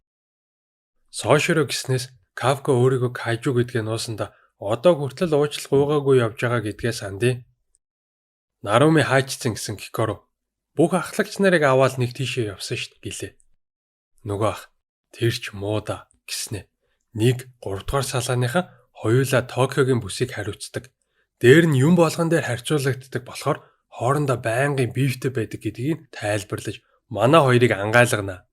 Соширо гиснээс Кафка өөрийгөө кайжу гэдгээ нуусандаа одоо хүртэл уучлах уугаагүй явж байгаа гэдгээ сандیں۔ Наруми хаачсан гэсэн Кикоро бүх ахлагч нарыг аваад нэг тийшээ явсан шít гэлээ. Нөгөө ах тэр ч муу да гэснэ. Нэг 3 дугаар салааныхан хоёулаа Токиогийн бүсийг хариуцдаг. Дээр нь юм болгон дээр харьцуулагддаг болохоор хоорондоо байнгын бифтэй байдаг гэдгийг тайлбарлаж манай хоёрыг ангайлгана.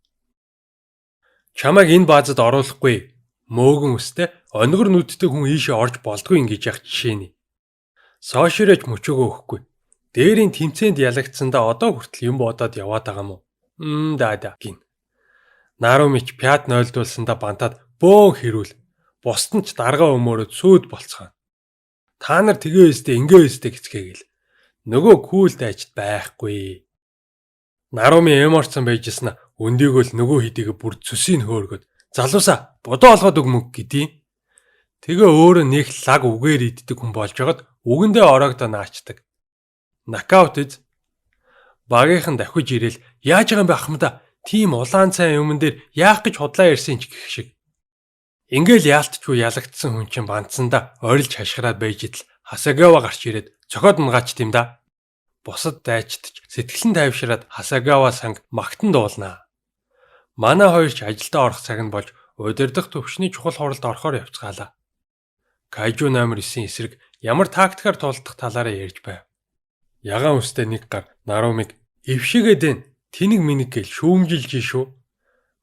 Чамайг энэ баазад оруулахгүй. Мөөгөн үстэй онгор нүдтэй хүн ийшээ орж болдгүй ингэж яах жишээ нь. Соширэч мөчөөгөө өгөхгүй. Дээрийн тэмцээнд ялагдсандаа одоо хүртэл юм бодоод яваад байгаа мó. Да гин. Нарумич пят нойлдуулсандаа бантаад бөөн хэрүүл. Бусд нь ч даргаа өмөрөд сүйд болцгоо. Та нар тэгээ өстэй ингээ өстэй гэцгээгээл. Нөгөө күүлд ажид байхгүй. Наруми эморцсон байжсэн нь өндийгөө л нөгөө хидийг бүр цөсийг хөөргөд залуусаа бодоо олгоод өгмөг гэдий. Тэгээ өөрөө нэг лаг үгээр иддэг хүн болж байгаад үгэндээ ороогдоо наачдаг. Нокаут из. Багийнхан давхиж ирээл яаж байгаа юм бэ ахмада? Тим улаан цай өмнө дээр яах гэж худлаа ярьсан ч гэх шиг. Ингээл яалтчгүй ялагдсан хүн чинь бандсандаа орилж хашгираад байж идэл Хасагава гарч ирээд цохоод мгаач тийм да. Бусад дайчдч сэтгэлэн тайвшираад Хасагава санг магтан дуулнаа. Манай хоёр ч ажилдаа орох цаг нь болж удирдах төвшний чухал хуралд орохоор явцгаалаа. Кайжу номер 9 эсрэг ямар тактикаар тулдах талаараа ярьж байв. Ягаан үстэй нэг гар Нарумиг эвшигээд энэ тэнэг минэг гэл шүүмжилж шүү.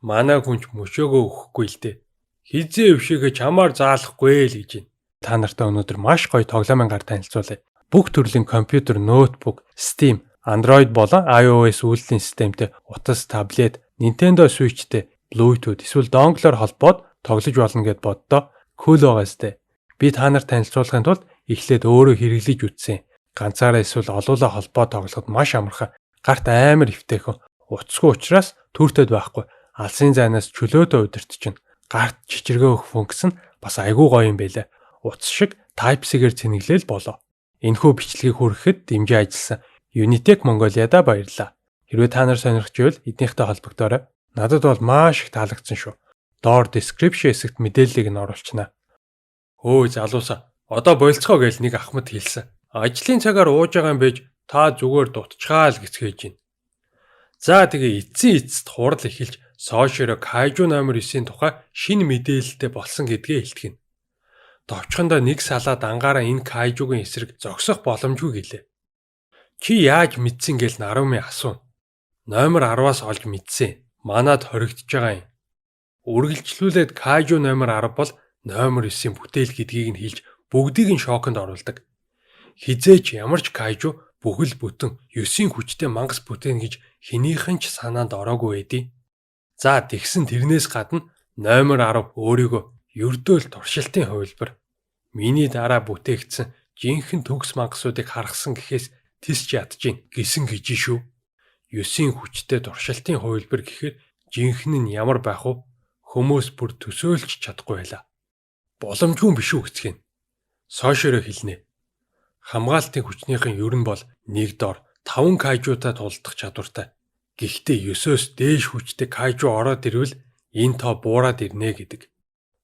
Манай хүнч мөчөөгөө өгөхгүй л дээ. Хизээ эвшигээ чамаар заалахгүй л гэж байна. Та нартай өнөөдөр маш гоё тоглоомын гар танилцуулъя. Бүх төрлийн компьютер, ноутбук, Steam, Android болон iOS үйлдвэрлэлийн системтэй утас, таблет, Nintendo Switchтэй Bluetooth эсвэл донглоор холбоод тоглож болно гэд боддоо. Cool байгаа сте. Би та нарт танилцуулахын тулд эхлээд өөрөө хэрэглэж үзсэн. Ганцаараа эсвэл олуулаа холбоо тоглоход маш амархан. Гарт амар эвтэйхэн. Утасгүй учраас төртөд байхгүй. Алсын зайнаас чөлөөтэй удирдчихна. Гарт чичиргээ өгөх функц нь бас айгүй гоё юм байлаа. Утас шиг Type-C-гээр цэнэглээл болоо. Энэхүү бичлэгийг хүрэхэд дэмжиж ажилласан Unitec Mongolia-да баярлалаа. Хэрвээ та нар сонирхож байвал эднийхтэй холбогдоорой. Надад бол маш их таалагдсан шүү. Доор description хэсэгт мэдээллийг нь оруулчихна. Өө залуусаа, одоо болцгоо гэж нэг ахмад хэлсэн. Ажлын цагаар ууж байгаа юм байж та зүгээр дутчихаа л гэцгээж байна. За тэгээ эцсийн эцэст хурал эхэлж Соширо Кайжу номер 9-ийн тухай шинэ мэдээлэлтэй болсон гэдгээ илтгэнэ. Товчхондоо нэг салаад ангаараа энэ Кайжугийн эсрэг зогсох боломжгүй гэлээ. Чи яаж мэдсэн гээл Наруми асуув. Номер 10-аас олж мэдсэн. Манад хоригдож байгаа юм. Үргэлжлүүлээд Кайжу номер 10 бол номер 9-ийн бүтээл гэдгийг нь хэлж бүгдийг нь шоконд оруулдаг. Хизээч ямар ч Кайжу бүхэл бүтэн 9-ийн хүчтэй мангас бүтээн гэж хинийхэн ч санаанд ороогүй байдий. За тэгсэн тэрнээс гадна номер 10 өөрийгөө ердөөл туршилтын хувилбар. Миний дараа бүтээгдсэн жинхэнэ төгс мангасуудыг харгасан гэхээс тисч ядчихин гисэн гэж шүү. 9-ийн хүчтэй туршилтын хувилбар гэхээр жинхэнэ нь ямар байх вэ? Хүмүүс бүр төсөөлж чадахгүй байлаа. Боломжгүй биш үү гэцгэн. Соширо хэлнэ. Хамгаалтын хүчнийхэн ер нь бол 1 дор 5 кайжуутай тулдах чадвартай. Гэхдээ 9-өөс дээш хүчтэй кайжу ороод ирвэл энэ тоо буураад ирнэ гэдэг.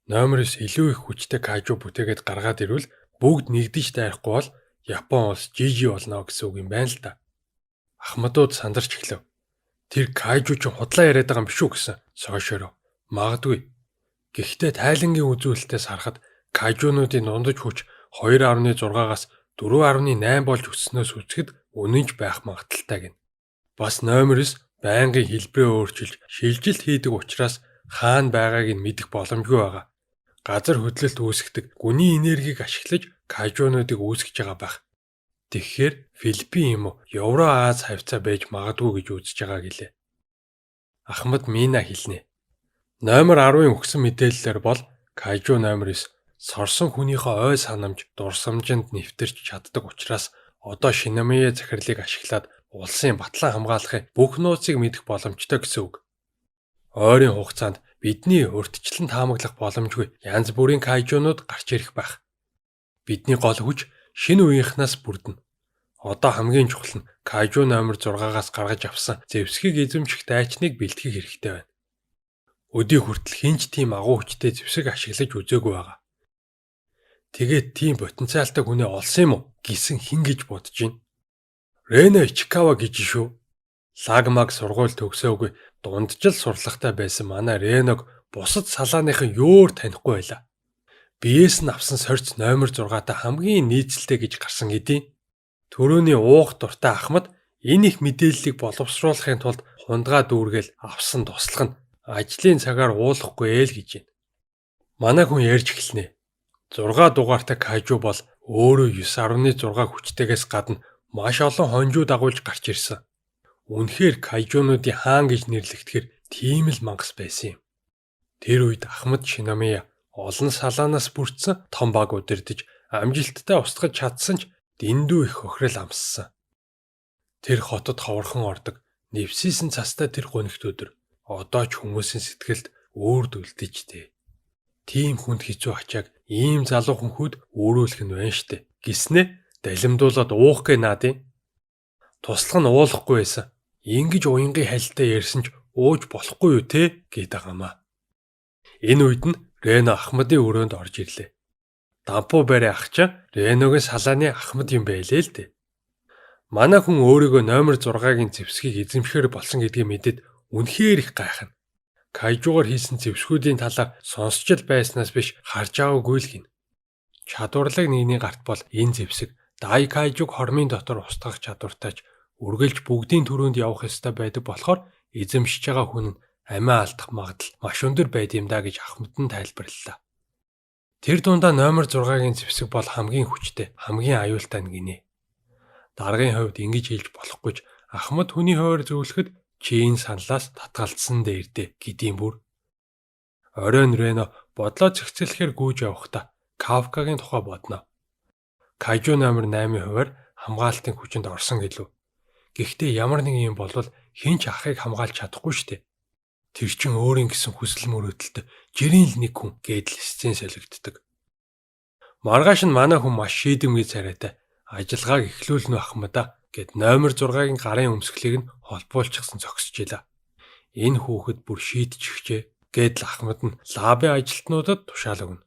Номерс илүү их хүчтэй кайжу бүтээгээд гаргаад ирвэл бүгд нэгдэж дайрахгүй бол Япон улс жижиг болно гэсэн үг юм байна л да. Ахмадууд сандарч эхлэв. Тэр кайжу ч худлаа яриад байгаа юм биш үү гэсэн Соширо. Магадгүй. Гэхдээ тайлангийн үзүүлэлтээс харахад кайжунуудын дундаж хүч 2.6-аас 4.8 болж өснөөс үзэхэд үнэнч байх магадaltaй гэнэ. Бас номерс байнгын хэлбэрээ өөрчилж шилжилт хийдэг учраас хаана байгааг нь мэдэх боломжгүй байгаа. Газар хөдлөлт үүсгдэг гүний энергийг ашиглаж кайжуунуудыг үүсгэж байгаа байх. Тэгэхээр Филиппин юм уу Евро-Аз хавцаа байж магадгүй гэж үзэж байгаа гэлээ. Ахмад Мина хэлнэ. Номер 10-ын өгсөн мэдээллээр бол кайжу номер 9 сорсон хүнийхээ ой санамж дурсамжинд нэвтэрч чаддаг учраас одоо Шинамие захирлыг ашиглаад улсын батлан хамгаалахын бүх нууцыг мэдэх боломжтой гэсэн үг. Ойрын хугацаанд бидний урьдчилан таамаглах боломжгүй янз бүрийн кайжунууд гарч ирэх байх. Бидний гол хүч шинэ үеийнхнаас бүрдэнэ. Одоо хамгийн чухал нь кайжу номер 6-аас гаргаж авсан зэвсгийг эзэмших дайчныг бэлтгэх хэрэгтэй байна. Өдий хүртэл хинч тийм агуу хүчтэй зэвсэг ашиглаж үзээгүй байгаа. Тэгээд тийм потенциалтай хүнээ олсон юм уу гэсэн хин гэж бодож байна. Рена Ичикава гэж шүү. Лагмаг сургууль төгсөөгүй дундчил сурлагатай байсан манай Реног бусад салааныхан юур танихгүй байлаа. Биеэс нь авсан сорьц номер 6-тай хамгийн нийцэлтэй гэж гарсан хэдий. Төрөний уух дуртай Ахмад энэ их мэдээллийг боловсруулахын тулд хундгаа дүүргээл авсан туслах нь ажлын цагаар уулахгүй ээл гэж байна. Манай хүн ярьж эхэлнэ. 6 дугаартай Кайжу бол өөрөө 9.6 хүчтэйгээс гадна маш олон хонжуу дагуулж гарч ирсэн. Үнэхээр Кайжунуудын хаан гэж нэрлэгдэхээр тийм л мангас байсан юм. Тэр үед Ахмад Шинамия олон салаанаас бүрдсэн том баг удирдах амжилттай устгаж чадсан ч дэндүү их хохирол амссан. Тэр хотод ховорхон ордог, нэвсийсэн цастай тэр гонигт өдөр одоо ч хүмүүсийн сэтгэлд өөрд үлдээжтэй. Тийм хүнд хэцүү ачааг ийм залуухан хүд өөрөөлөх нь байна штэ. Гиснэ далимдуулаад уух гэ наадын. Туслах нь уулахгүй байсан. Ингиж уянгийн хальтаа ярьсан ч ууж болохгүй юу те гээд байгаамаа. Энэ үед нь Рено Ахмадын өрөөнд орж ирлээ. Дампуу барай ах чинь Реногийн салааны Ахмад юм байлээ л дээ. Манай хүн өөрийгөө номер 6-гийн зэвсгийг эзэмшихэр болсон гэдгийг мэдээд үнэхээр их гайхна. Кайжугаар хийсэн зэвсгүүдийн талаар сонсч л байснаас биш харж байгаагүй л гин. Чадварлаг нэгний гарт бол энэ зэвсэг Дай Кайжуг хормын дотор устгах чадвартайч үргэлж бүгдийн төрөнд явах ёстой байдаг болохоор эзэмшиж байгаа хүн нь амиа алдах магадлал маш өндөр байд юм да гэж Ахмад нь тайлбарллаа. Тэр дундаа номер 6-гийн зэвсэг бол хамгийн хүчтэй, хамгийн аюултай нь гинэ. Даргын хувьд ингэж хэлж болохгүйч Ахмад хүний хуваар зөвлөхөд чи энэ саналаас татгалцсан дээрдэ гэдэм бүр. Оройн Рено бодлоо зэгцэлэхээр гүйж явахдаа Кавкагийн тухай бодно. Кайжу номер 8-ийн хуваар хамгаалтын хүчинд орсон гэлв. Гэхдээ ямар нэг юм болвол хэн ч ахыг хамгаалж чадахгүй штэ. Тэр чин өөрийн гэсэн хүсэл мөрөөдөлтөд жирийн л нэг хүн гэдэл сцен солигддог. Маргааш нь манай хүн маш шийдэмгий царайтай ажиллагааг эхлүүлнэ Ахмадаа гэд номер 6-гийн гарын өмсгөлийг нь холбуулчихсан зогсчихлаа. Энэ хүүхэд бүр шийдчихжээ гэдэл Ахмад нь лабын ажилтнуудад тушаал өгнө.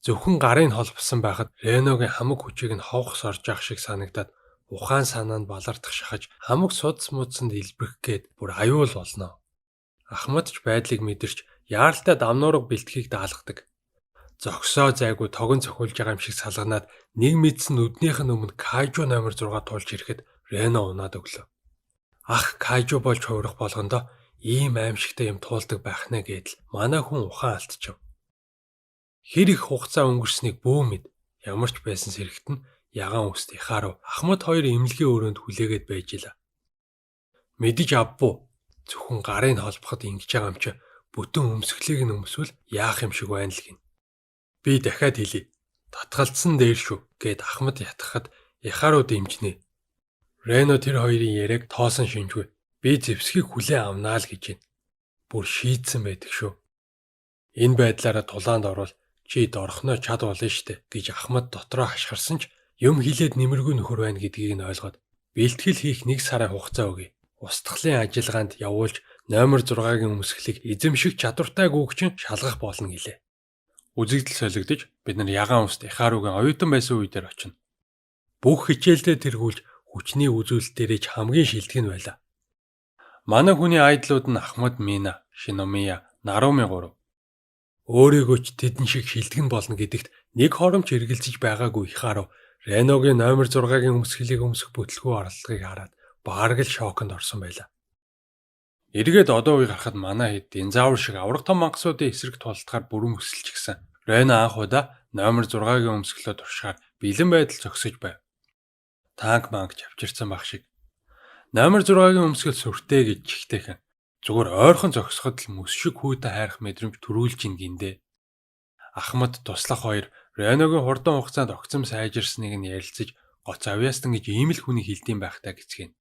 Зөвхөн гарын холбосон байхад Реногийн хамаг хүчийг нь ховх сорж явах шиг санагдаад ухаан санаа нь балардах шахаж хамаг судас муудсанд илбэх гээд бүр аюул болно. Ахмад ч байдлыг мэдэрч яаралтай дамнуурга бэлтгийг даалгадаг. Зогсоо зайгүй тогон цохиулж байгаа юм шиг салганаад нэг мэдсэн нүднийх нь өмнө Кайжу номер 6 туулж ирэхэд Рено унаад өглөө. Ах Кайжу болж хувирах болгондоо ийм аимшигтай юм туулдаг байх нэ гэдэл манай хүн ухаан алдчихв. Хэр их хугацаа өнгөрснийг бөө мэд ямар ч байсан сэрэгт нь ягаан үст ихааруу Ахмад хоёр эмнэлгийн өрөөнд хүлээгээд байж ила. Мэдэж авбуу зөвхөн гарын холбоход ингэж байгаа юм чи бүтэн өмсгөлийг нь өмсвөл яах юм шиг байна л гин. Би дахиад хэлье. Татгалцсан дээр шүү гэд Ахмад ятгахад ихааруу дэмжнэ. Рено тэр хоёрын яриаг тоосон шинжгүй. Би зэвсгийг хүлээн авнаа л гэж байна. Бүр шийдсэн байдаг шүү. Энэ байдлаараа тулаанд орвол чи дорхноо чад болно штэ гэж Ахмад дотроо хашгирсан ч юм хилээд нэмэргүй нөхөр байна гэдгийг нь ойлгоод бэлтгэл хийх 1 сарын хугацаа өгье. Устгалын ажиллагаанд явуулж номер 6-гийн өмсгөлийг эзэмших чадвартай гүгчин шалгах болно гэлээ. Үзэгдэл солигдож бид нар ягаан уст ихааруугийн оюутан байсан үе дээр очино. Бүх хичээлдээ тэргүүлж хүчний үзүүлэлтээрээ ч хамгийн шилдэг нь байлаа. Манай хүний айдлууд нь Ахмад Мина, Шиномия, Наруми 3. Өөрийгөө ч тэдэн шиг шилдэг нь болно гэдэгт нэг хоромч эргэлзэж байгаагүй ихааруу Реногийн номер 6-гийн өмсгөлийг өмсөх бүтлгүй оролдлогыг хараад баараг л шоконд орсон байлаа. Эргээд одоо үе гарахад манай хэд динозавр шиг авраг том мангасуудын эсрэг тултахаар бүрэн өсөлч гисэн. Рено анх удаа номер 6-гийн өмсгөлөө туршихаар бэлэн байдал зогсож байв. Танк манг чавчирсан баг шиг. Номер 6-гийн өмсгөл сүртэй гэж чихтэйхэн. Зүгээр ойрхон зогсоход л мөс шиг хүйтэй хайрах мэдрэмж төрүүлж ин гиндэ. Ахмад туслах хоёр Реногийн хурдан хугацаанд огцом сайжирсныг нь ярилцаж гоц авьяастан гэж ийм л хүний хэлдэм байхтаа гэцгэн.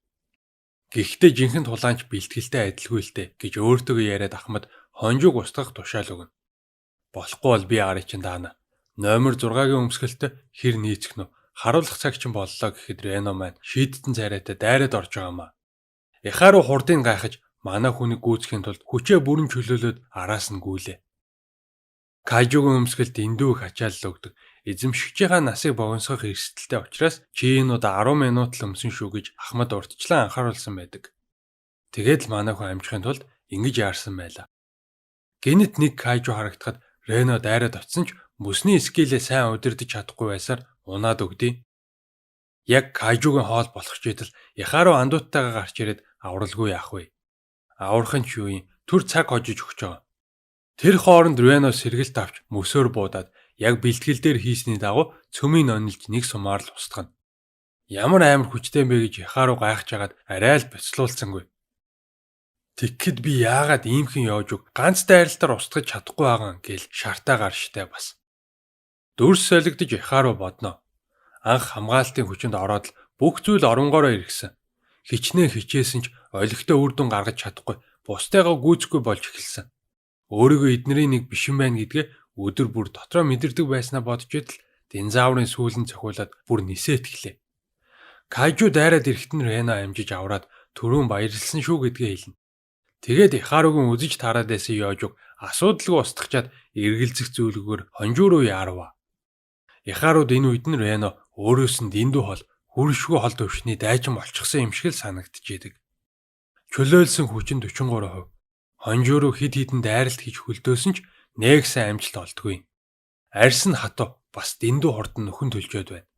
Гэхдээ жинхэнэ тулаанч бэлтгэлтэй адилгүй л дээ гэж өөртөө яриад Ахмад хонжууг устгах тушаал өгнө. Болохгүй бол би арай чин даана. Номер 6-гийн өмсгөлтөд хэр нийцэх нь харуулах цаг чинь боллоо гэхэд Рено маань шийдтэн царайтай дайраад орж байгаамаа. Ихааруу хурдыг гайхаж манай хүнийг гүйцэхийн тулд хүчээ бүрэн чөлөөлөөд араас нь гүйлээ. Кайжугийн өмсгөлд эндүү их ачаалал өгдөг. Эзэмшигчийнхаа насыг богиносгох эрсдэлтэй учраас чи энэ удаа 10 минут л өмсөн шүү гэж Ахмад урдчлан анхааруулсан байдаг. Тэгээд л манай хүн амжихын тулд ингэж яарсан байлаа. Гэнэт нэг кайжу харагдахад Рено дайраад очсон ч мөсний скилээ сайн удирдах чадахгүй байсаар унаад өгдөө. Яг кайжугийн хоол болох чийтэл Яхару андууттайгаа гарч ирээд авралгүй яах вэ? Аврах нь ч юу юм? Түр цаг хожиж өгч байгаа. Тэр хооронд Рено сэргэлт авч мөсөөр буудаад яг бэлтгэл дээр хийсний дагуу цөмийг онилж нэг сумаар л устгана. Ямар амар хүчтэй бэ гэж Яхару гайхаж хагаад арай л бяцлуулсангүй. Тэгэхэд би яагаад иймхэн явж өг ганц дайралтаар устгаж чадахгүй байгаа гэл шартаа гарштай бас. Дүрс солигдож Яхару бодноо. Анх хамгаалтын хүчинд ороод л бүх зүйл оронгороо иргсэн. Хичнээн хичээсэн ч олигтой үр дүн гаргаж чадахгүй бусдайгаа гүйцэхгүй болж эхэлсэн. Өөрийгөө эднэрийн нэг биш юм байна гэдгээ өдөр бүр дотроо мэдэрдэг байснаа бодож идэл динозаврын сүүлэн цохиулаад бүр нисээ итгэлээ. Кайжу дайраад ирэхэд нь Рено амжиж авраад түрүүн баярлсан шүү гэдгээ хэлнэ. Тэгээд Яхаругийн үзэж тараад байсан Ёжуг асуудалгүй устгачаад эргэлзэх зүйлгээр хонжуу руу яарва. Яхаруд энэ үед нь Рено өөрөөс нь дэндүү хол хүршгүй хол төвшний дайчин болчихсон юм шиг л санагдчихэдэг. Чөлөөлсөн хүчин 43%. Хонжуу руу хид хідэн дайралт хийж хөлдөөсөн ч нэгсэн амжилт олдгүй. Арьс нь хатуу бас дэндүү хурдан нөхөн төлжөөд байна.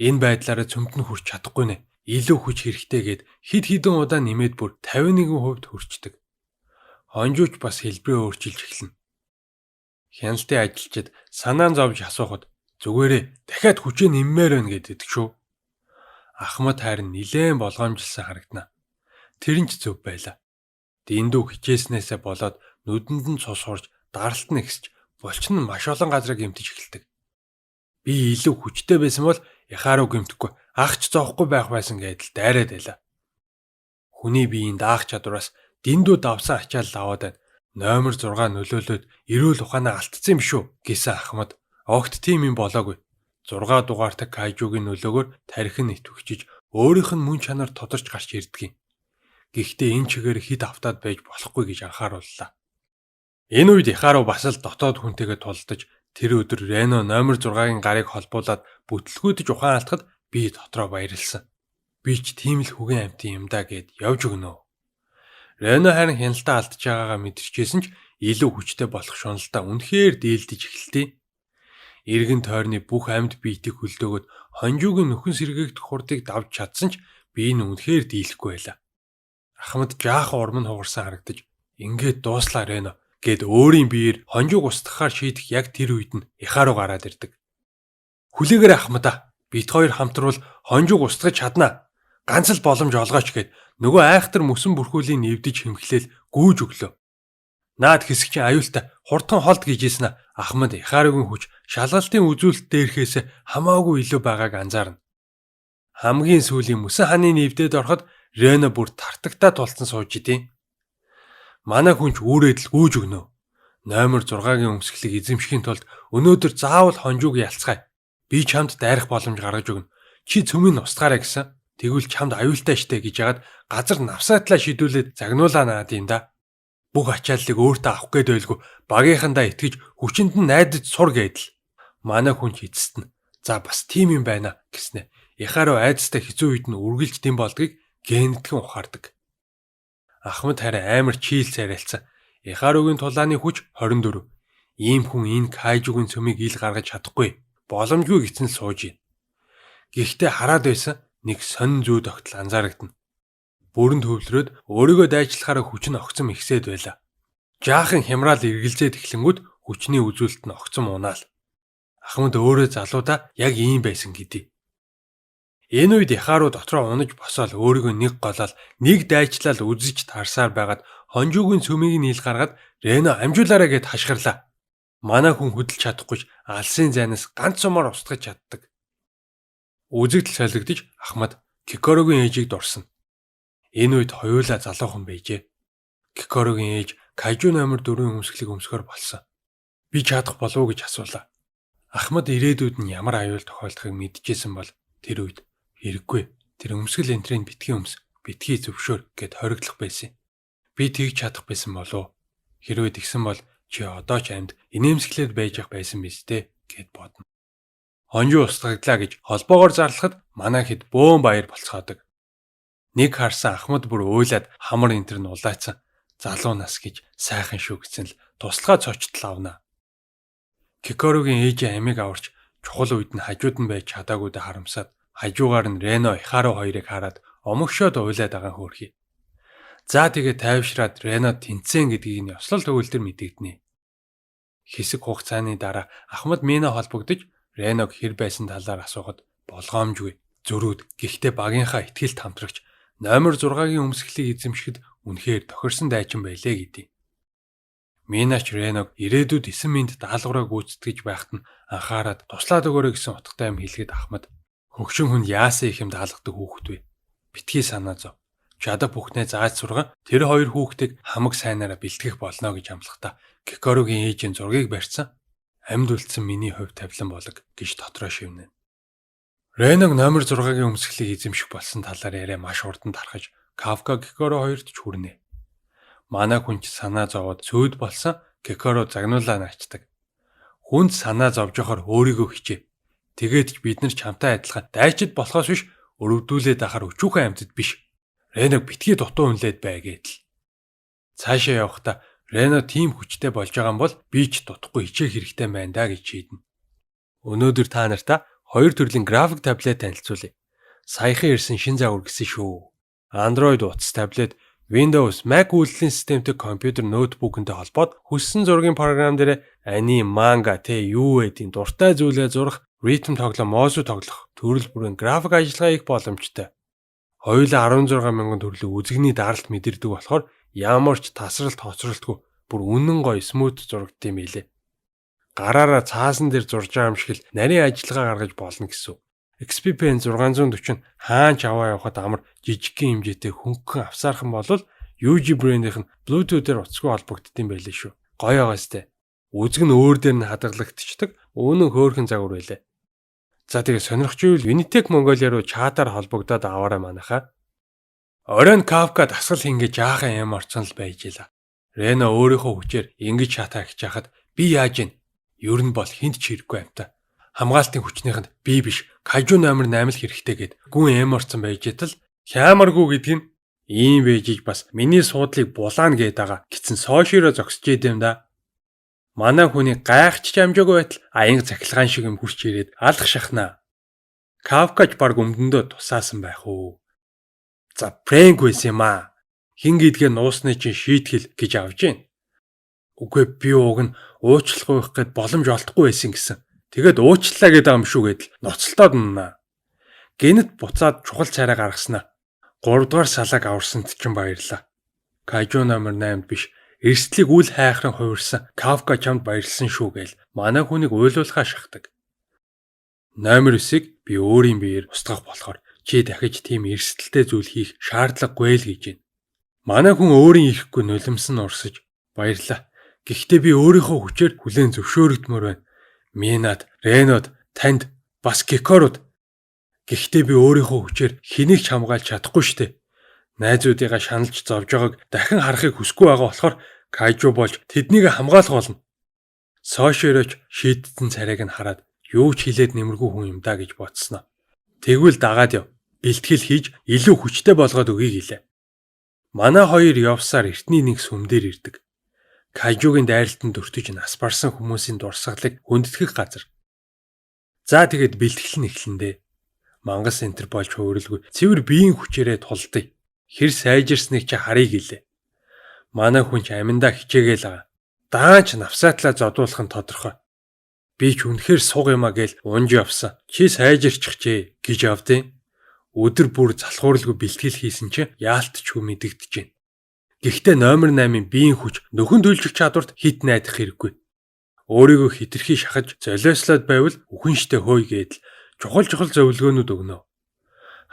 Энэ байдлаараа цөмд нь хүрч чадахгүй нэ. Илүү хүч хэрэгтэйгээд хид хідэн удаа нэмээд бүр 51% хүрчдэг. Хонжууч бас хэлбэрээ өөрчилж эхэлнэ. Хяналтын ажилчид санаан зовж асуухад зүгээрээ дахиад хүчээ нэммээр байна гэдэг шүү. Ахмад харин нилээн болгоомжилсан харагдана. Тэр нь ч зөв байлаа. Дэндүү хичээснээсээ болоод нүдэнд нь цус хурж даралт нь ихсэж булчин нь маш олон газраа гэмтэж эхэлдэг. Би илүү хүчтэй байсан бол Яхару гэмтэхгүй ахч зоохгүй байх байсан гэдэл дайраад байлаа. Хүний биеийн даах чадвараас дэндүү давсан ачаал аваад байна. Номер 6 нөлөөлөд эрүүл ухаанаа алдсан юм шүү гэсэн Ахмад. Огт тийм юм болоогүй. 6 дугаартай кайжугийн нөлөөгөөр тархин итвэгчиж өөрийнх нь мөн чанар тодорч гарч ирдэг юм. Гэхдээ энэ чигээр хид автаад байж болохгүй гэж анхаарууллаа. Энэ үед Яхару бас л дотоод хүнтэйгээ тулдаж тэр өдөр Рено номер 6-гийн гарыг холбуулад бүтлгүүдж ухаан алдахад би дотроо баярлсан. Би ч тийм л хүгэн амтын юм да гэд явж өгнө. Рено харин хяналтаа алдж байгаагаа мэдэрчээсэн ч илүү хүчтэй болох шуналтаа үнэхээр дээлдэж эхэлтий. Иргэн тойрны бүх амьд биетийг хөлдөөгөд хонжуугийн нөхөн сэргээгдэх хурдыг давж чадсан ч би энэ үнэхээр дийлэхгүй байлаа. Ахмад жаахан урам нь хугарсан харагдаж ингээд дууслаа Рено гэд өөрийн биеэр хонжууг устгахаар шийдэх яг тэр үед нь Яхару гараад ирдэг. Хүлээгэр Ахмадаа бит хоёр хамтруул хонжууг устгаж чаднаа. Ганц л боломж олгооч гэд нөгөө айхтар мөсөн бүрхүүлийн нэвдэж хэмхлээл гүйж өглөө. Наад хэсэгчин аюултай хурдхан холд гэжсэн Ахмад Яхаругийн хүч шалгалтын үзүүлэлт дээрхээс хамаагүй илүү байгааг анзаарна. Хамгийн сүүлийн мөсөн ханы нэвдээд ороход Рено бүр тартагтаа тулцсан сууж идэв. Манай хүнч үүрээд л гүйж өгнө. Номер 6-гийн өмсгөлийг эзэмшихийн тулд өнөөдөр заавал хонжууг ялцгаая. Би чамд дайрах боломж гаргаж өгнө. Чи цөмийг устгаарай гэсэн. Тэгвэл чамд аюултай штэ гэж яагаад газар навсаатлаа шидүүлээд загнуулаа наад юм да. Бүх ачааллыг өөртөө авах гээд байлгүй багийнхандаа итгэж хүчинд нь найдаж сур гэдэл. Манай хүнч эцэст нь за бас тийм юм байна гэснэ. Яхару айдастай хэцүү үед нь үргэлж дэм болдгийг генетхэн ухаардаг. Ахмад харин амар чийл царайлцсан. Яхаругийн тулааны хүч 24. Ийм хүн энэ кайжугийн цөмийг ил гаргаж чадахгүй. Боломжгүй гитэн сууж ийн. Гэхдээ хараад байсан нэг сонин зүй тогтол анзаарагдана. Бүрэн төвлөрөөд өөрийгөө дайчлахаараа хүч нь огцом ихсээд байла. Жаахан хямраал эргэлзээд эхлэнгүүт хүчний үзүүлэлт нь огцом унаал. Ахмад өөрөө залуудаа яг ийм байсан гэдээ. Энэ үед Яхару дотроо унаж босоод өөрийгөө нэг голоод нэг дайчлал үзэж тарсаар байгаад хонжуугийн цөмийг нь ил гаргаад Рено амжуулаарай гэд хашгирлаа. Манай хүн хөдөлж чадахгүй ч алсын зайнаас ганц сумаар устгаж чаддаг. Үзэгдэл солигдож Ахмад Кикорогийн ээжийг дурсана. Энэ үед хоёулаа залуухан байжээ. Кикорогийн ээж Кайжу номер 4-ийн өмсгөлийг өмсгөр болсон. Би чадах болов уу гэж асуулаа. Ахмад ирээдүйд нь ямар аюул тохиолдохыг мэдчихсэн бол тэр үед хэрэггүй. Тэр өмсгөл энтрийн битгий өмс, битгий зөвшөөр гэд хориглох байсан. Би тэгж чадах байсан болов. Хэрвээ тэгсэн бол чи одоо ч амьд инээмсэглээд байж ах байсан биз дээ гэд бодно. Хонжуу устгаглаа гэж холбоогоор зарлахад манай хэд бөөн баяр болцоодог. Нэг харсан Ахмад бүр уйлаад хамар энтер нь улаацсан. Залуу нас гэж сайхан шүү гэсэн л туслахаа цочтол авна. Кикоругийн ээжийн амийг аварч чухал үед нь хажууд нь байж чадаагүйдээ харамсаад хажуугаар нь Рено Ихару хоёрыг хараад омогшоод уйлаад байгаа хөөрхий. За тэгээ тайвшраад Рено тэнцэн гэдгийг нь ёслол төгөлдөр мэдэгдэнэ. Хэсэг хугацааны дараа Ахмад Мина холбогдож Реног хэр байсан талаар асуухад болгоомжгүй, зөрүүд, гэхдээ багийнхаа ихтгэлд хамтрагч номер 6-гийн өмсгөлийг эзэмшихэд үнэхээр тохирсон дайчин байлээ гэдэг. Минач Реног ирээдүйд 9 минут даалгавраа гүйцэтгэж байхад нь анхаарад туслаад өгөөрэй гэсэн утгатай юм хэлгээд Ахмад хөгшин хүн яасан их юм даалгадаг хүүхэд вэ? Битгий санаа зов. Чада бүхнээ зааж сурган тэр хоёр хүүхдийг хамаг сайнаараа бэлтгэх болно гэж амлахдаа Кикоругийн ээжийн зургийг барьсан. Амьд үлдсэн миний хувь тавилан болог гэж дотроо шивнэ. Реног номер 6-гийн өмсгөлийг эзэмших болсон талаар яриа маш урдан тархаж Кафка Кикору хоёрт ч хүрнэ. Манай хүн ч санаа зовоод сүйд болсон Кикору загнуулаа наачдаг. Хүнд санаа зовж явахаар өөрийгөө хичээ. Тэгээд ч бид нар чамтай адилхан дайчид болохоос биш өрөвдүүлээд ахаар өчүүхэн амьтад биш. Реног битгий дутуу үнлээд бай гэдэл. Цаашаа явахдаа Рено тийм хүчтэй болж байгаа юм бол би ч дутхгүй хичээх хэрэгтэй байна да гэж шийднэ. Өнөөдөр та нартай хоёр төрлийн график таблет танилцуулъя. Саяхан ирсэн шин загвар гэсэн шүү. Android утас таблет, Windows, Mac үйлдвэрлэлийн системтэй компьютер ноутбукэнтэй холбоод хүссэн зургийн програм дээр анime, манга, юу гэдгийг дуртай зүйлээ зурах, ритм тоглох, моuse тоглох, төрөл бүрийн график ажиллагаа их боломжтой. Хоёулаа 16,000 төрлийн үзэгний даралт мэдэрдэг болохоор ямар ч тасралт хоцролтгүй бүр үнэн гоё смут зурагд юм билээ. Гараараа цаасан дээр зурж байгаа юм шиг л нарийн ажиллагаа гаргаж болно гэсэн. XP Pen 640 хаан ч аваа явахад амар жижигхэн хэмжээтэй хөнгөн авсаархан болвол UG брэндийнх нь Bluetooth-ээр утасгүй холбогдсон байлээ шүү. Гоё байгаа сте. Үзэг нь өөр дээр нь хадгалагдчихдаг. Өөнөн хөөрхөн загвар байлээ. За тэгээ сонирхч ивэл Vinitec Mongolia руу чатаар холбогдоод аваарай манайхаа. Оройн Кафка дасгал хийгээ жаахан юм орцсон л байж илаа. Рено өөрийнхөө хүчээр ингэж чатаа хийж хахад би яаж ийн? Ер нь бол хинт ч хэрэггүй амта. Хамгаалтын хүчнийхэнд би биш, Кажу номер 8 л хэрэгтэй гэд гүн юм орцсон байж идэл хямаргүй гэдг нь ийм бэжиж бас миний суудлыг булаана гээд байгаа гэсэн соширо зогсож идэм да. Манай хүний гайхч амжаагүй байтал аянга цахилгаан шиг юм хурч ирээд алах шахнаа. Кафкач баг өмдөндөө тусаасан байх уу. За пранк байсан юм аа. Хин гэдгээ нуусны чинь шийтгэл гэж авж гин. Үгүй би уг нь уучлахгүй байх гээд боломж олдохгүй байсан гэсэн. Тэгээд уучлаа гэдэг юм шүү гэдэл ноцолтоод наа. Гэнэт буцаад чухал царай гаргаснаа. 3 дугаар салааг аварсанд чинь баярлаа. Кажу номер 8 биш. Эрсдлийг үл хайхран хувирсан Кафка чамд баярлсан шүү гээл манай хүнийг уйлуулахаа шахдаг. Номер 9-ыг би өөрийн биеэр устгах болохоор чи дахиж тийм эрсдэлтэй зүйл хийх шаардлагагүй л гэж байна. Манай хүн өөрийн ирэхгүй нулимсан урсаж баярлаа. Гэхдээ би өөрийнхөө хүчээр хүлээн зөвшөөрөгдмөр байна. Минад, Ренод, танд, бас Кикоруд. Гэхдээ би өөрийнхөө хүчээр хэнийг ч хамгаалж чадахгүй штэ. Найзуудыгаа шаналж зовж байгааг дахин харахыг хүсэхгүй байгаа болохоор Кажу болж тэднийг хамгаалах болно. Сошироч шийдсэн царайг нь хараад юу ч хэлээд нэмэргүй хүн юм да гэж бодсноо. Тэгвэл дагаад яв. Бэлтгэл хийж илүү хүчтэй болгоод өгье гэлээ. Манай хоёр явсаар эртний нэг сүм дээр ирдэг. Кажугийн дайралтанд өртөж нас барсан хүмүүсийн дурсгалыг хүндэтгэх газар. За тэгэд бэлтгэл нь эхлэндээ. Мангас центр болж хөөрөлгүй цэвэр биеийн хүчээрээ тулдъя. Хэр сайжирсныг чи харъя гэлээ. Манай хүн ч аминдаа хичээгээл байгаа. Даанч навсаатлаа зодуулах нь тодорхой. Би ч үнэхээр суг юмаа гээл унж явсан. Чи сайжирчихжээ гэж явдیں۔ Өдөр бүр залхууралгүй бэлтгэл хийсэн чинь яалтчгүй мэдэгдэж байна. Гэхдээ номер 8-ын биеийн хүч нөхөн төлжих чадварт хит найдах хэрэггүй. Өөрийгөө хитрхи шахаж золиослоод байвал үхэнштэй хөөе гэдэл чухал зөвлөгөөнүүд өгнө.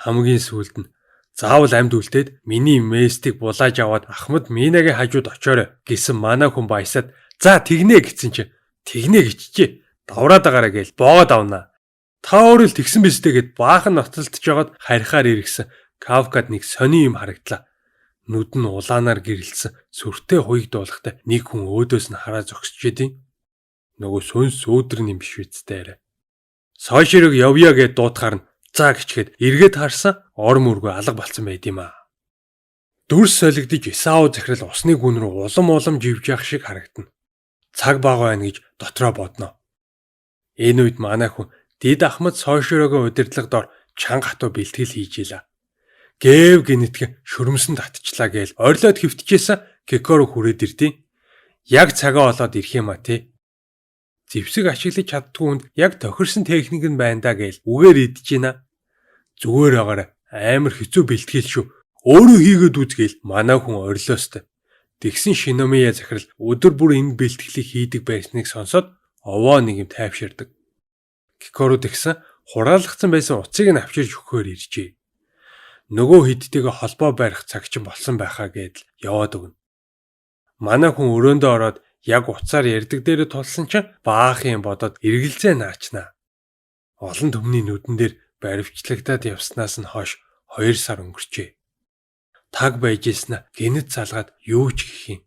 Хамгийн сүүлд нь заавал амьд үлдээд миний местиг булааж аваад Ахмад Минагийн хажууд очоорой гэсэн манай хүн баясаад за тэгнэ гэсэн чинь тэгнэ гिचжээ. Давраад байгаарай гээл боогод авнаа. Та өөрөө л тэгсэн биз дээ гэд баахан ноцолдож жагаад харихаар иргсэн. Кафкад нэг сони юм харагдлаа. Нүд нь улаанаар гэрэлсэн сүртэй хуйгдуулахтай нэг хүн өөдөөс нь хараа зогсож идэв. Нөгөө сүнс өөдрөн юм биш үсттэй арай. Соширог явъя гэд дуутахаар нь за гिचгээд эргээд харсан ор мөргөө алга болцсон байд юм аа. Дүрс солигдож Исао захирал усны гүн рүү улам живж явах шиг харагдана. Цаг бага байна гэж дотроо бодно. Энэ үед манай хүн дид Ахмад сошироогийн удирдлагад ор чанга хатуу бэлтгэл хийж ийлээ. Гэв гинэтгэ шүрмсэн татчлаа гээл орилоод хөвтчихсэн Кикоро хүрээд ирдیں۔ Яг цагаа олоод ирэх юм а тий. Зэвсэг ашиглаж чаддгүй хүнд яг тохирсон техник нь байна да гээл үгээр идэж гинэ. Зүгээр агаараа амар хэцүү бэлтгэл шүү. Өөрөө хийгээд үзгээл манай хүн орилоостой. Тэгсэн Шиномия захирал өдөр бүр энэ бэлтгэлийг хийдэг байсныг сонсоод овоо нэг юм тайвширдаг. Кикоро тэгсэн хураалгацсан байсан уцыг нь авчирж өгөхөөр иржээ. Нөгөө хидтэйгээ холбоо барих цаг чинь болсон байхаа гэдэл яваад өгнө. Манай хүн өрөөндөө ороод яг уцаар ярддаг дээрээ тулсан чинь баах юм бодоод эргэлзээ наачнаа. Олон төмний нүдэн дээр баривчлагдаад явснаас нь хойш 2 сар өнгөрчээ. Таг байж ийснэ гинэт залгаад юу ч гэх юм.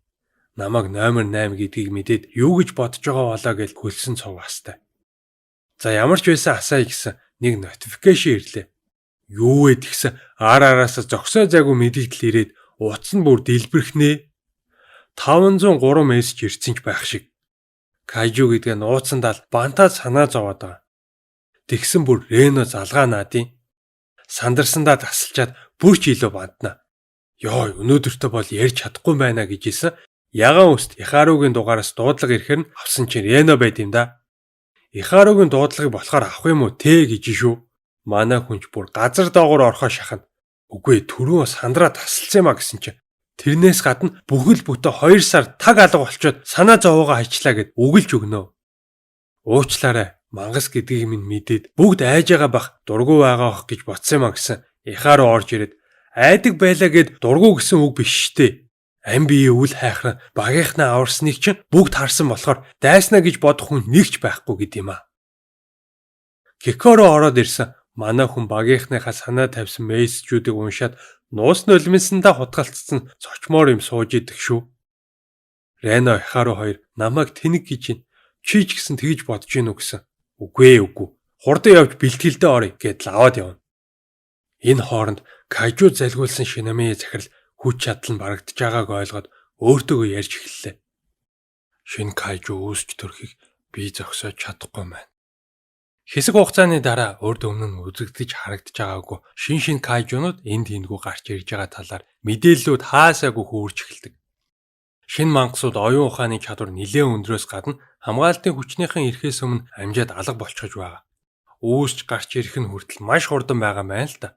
Намайг номер 8 гэдгийг мэдээд юу гэж бодож байгаа болоо гэж хөлсөн цов бастай. За ямар ч байсан асаа гэсэн нэг нотификейшн ирлээ. Юу вэ тэгсэн араас зогсоо зайгүй мэдээлэл ирээд утас нь бүр дэлбэрхнээ. 503 мессеж ирсэн ч байх шиг. Кайжу гэдгээ нууцсандаа бантаа санаа зовоод байгаа. Тэгсэн бүр Рено залгаа наадын. Сандарсандаа тасалчаад бүр ч илүү бантна. Йоо өнөөдөртөө бол ярьж чадахгүй байна гэж хэлсэн. Ягаан үст Ихаругийн дугаараас дуудлага ирэхээр нь авсан чинь Рено байд юм да. Ихаругийн дуудлагыг болохоор авах юм уу те гэж шүү. Манай хүнч бүр газар доогоор орхоо шахна. Үгүй түрүү сандраа тасалсан юм а гэсэн чинь. Тэрнээс гадна бүхэл бүтэ 2 сар таг алга болчоод санаа зовоогоо хайчлаа гэд үгэлж өгнө. Уучлаарай. Мангас гэдгийг минь мэдээд бүгд айж байгаа бах дургу байгаа бах гэж бодсон юм а гэсэн. Ихару орж ирээд айдаг байлаа гэд дургу гэсэн үг биш штэ. Ам бие үл хайхран багийнхнаа аварсныг чинь бүгд харсан болохоор дайснаа гэж бодох хүн нэгч байхгүй гэд юм а. Кикоро ороод ирсэн. Манай хүн багийнхныхаа санаа тавьсан мессежүүдийг уншаад нуус нулимсандаа хутгалцсан цочмоор юм сууж идэх шүү. Рено Ихару хоёр намайг тэнэг гэж чинь чи ч гэсэн тэгж бодож гин үү гэсэн. Үгүй. Хурдан явж бэлтгэлдээ орё гэдэл аваад явна. Энэ хооронд Кайжу залгиулсан Шиномия захирал хүч чадал нь барагдж байгааг ойлгоод өөртөөгөө ярьж эхэллээ. Шинэ Кайжу үүсч төрхийг би зогсоож чадахгүй маань. Хэсэг хугацааны дараа урд өмнө нь үзэгдэж харагдж байгаагүй шин кайжунууд энд тэндгүй гарч ирж байгаа талаар мэдээллүүд хаасаагүй хөөрч эхэлдэг. Шинэ мангасууд оюун ухааны чадвар нэлээд өндрөөс гадна хамгаалтын хүчнийхэн эрхээс өмнө амжаад алга болчихж байгаа. Үүсч гарч ирэх нь хүртэл маш хурдан байгаа мэн л да.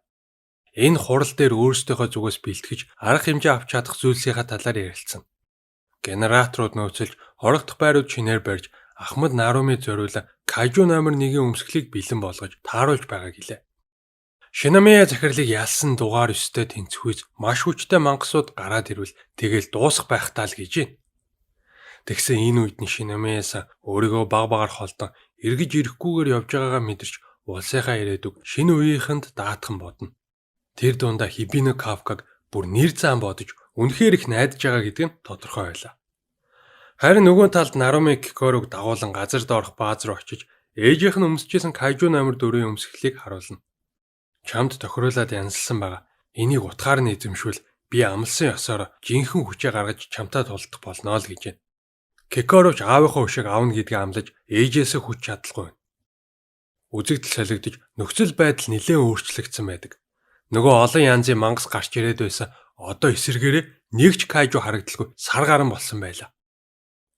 Энэ хурал дээр өөрсдийнхөө зүгээс бэлтгэж арга хэмжээ авч чадах зүйлсийнхаа талаар ярилцсан. Генераторууд нөөцөлж, хорогдох байрууд шинээр барьж Ахмад Наруми зориулан Кайжу номер 1-ийн өмсгөлийг бэлэн болгож тааруулж байгааг хэлээ. Шиномия захирлыг ялсан дугаар 9-тэй тэнцвүүз маш хүчтэй мангасууд гараад ирвэл тэгэл дуусах байх таа л гэж байна. Тэгсэн энэ үед нь Шиномияс өөрийгөө баг холдон эргэж ирэхгүйгээр явж байгаагаа мэдэрч улсынхаа ирээдүг шинэ үеийнхэнд даатхан бодно. Тэр дундаа Хибино Кавкаг бүр нэр зам бодож үнэхээр их найдаж байгаа гэдэг нь тодорхой байлаа. Харин нөгөө талд Наруми Кикоруг дагуулan газар доорх бааз руу очиж ээжийнх нь өмсөжсэн Кайжу номер 4-ийн өмсгөлийг харуулна. Чамд тохируулаад янзалсан байгаа. Энийг утгаар нь эзэмшвэл би амлсан ёсоор жинхэнэ хүчээ гаргаж чамтай тулдах болно л гэж байна. Кикоруч аавынхаа өшөөг авна гэдгийг амлаж ээжээсээ хүч чадалгүй. Үзэгдэл солигдож нөхцөл байдал нэлээд өөрчлөгдсөн байдаг. Нөгөө олон янзын мангас гарч ирээд байсан одоо эсэргээрээ нэгч Кайжу харагдaltaгүй сар гарan болсон байлаа.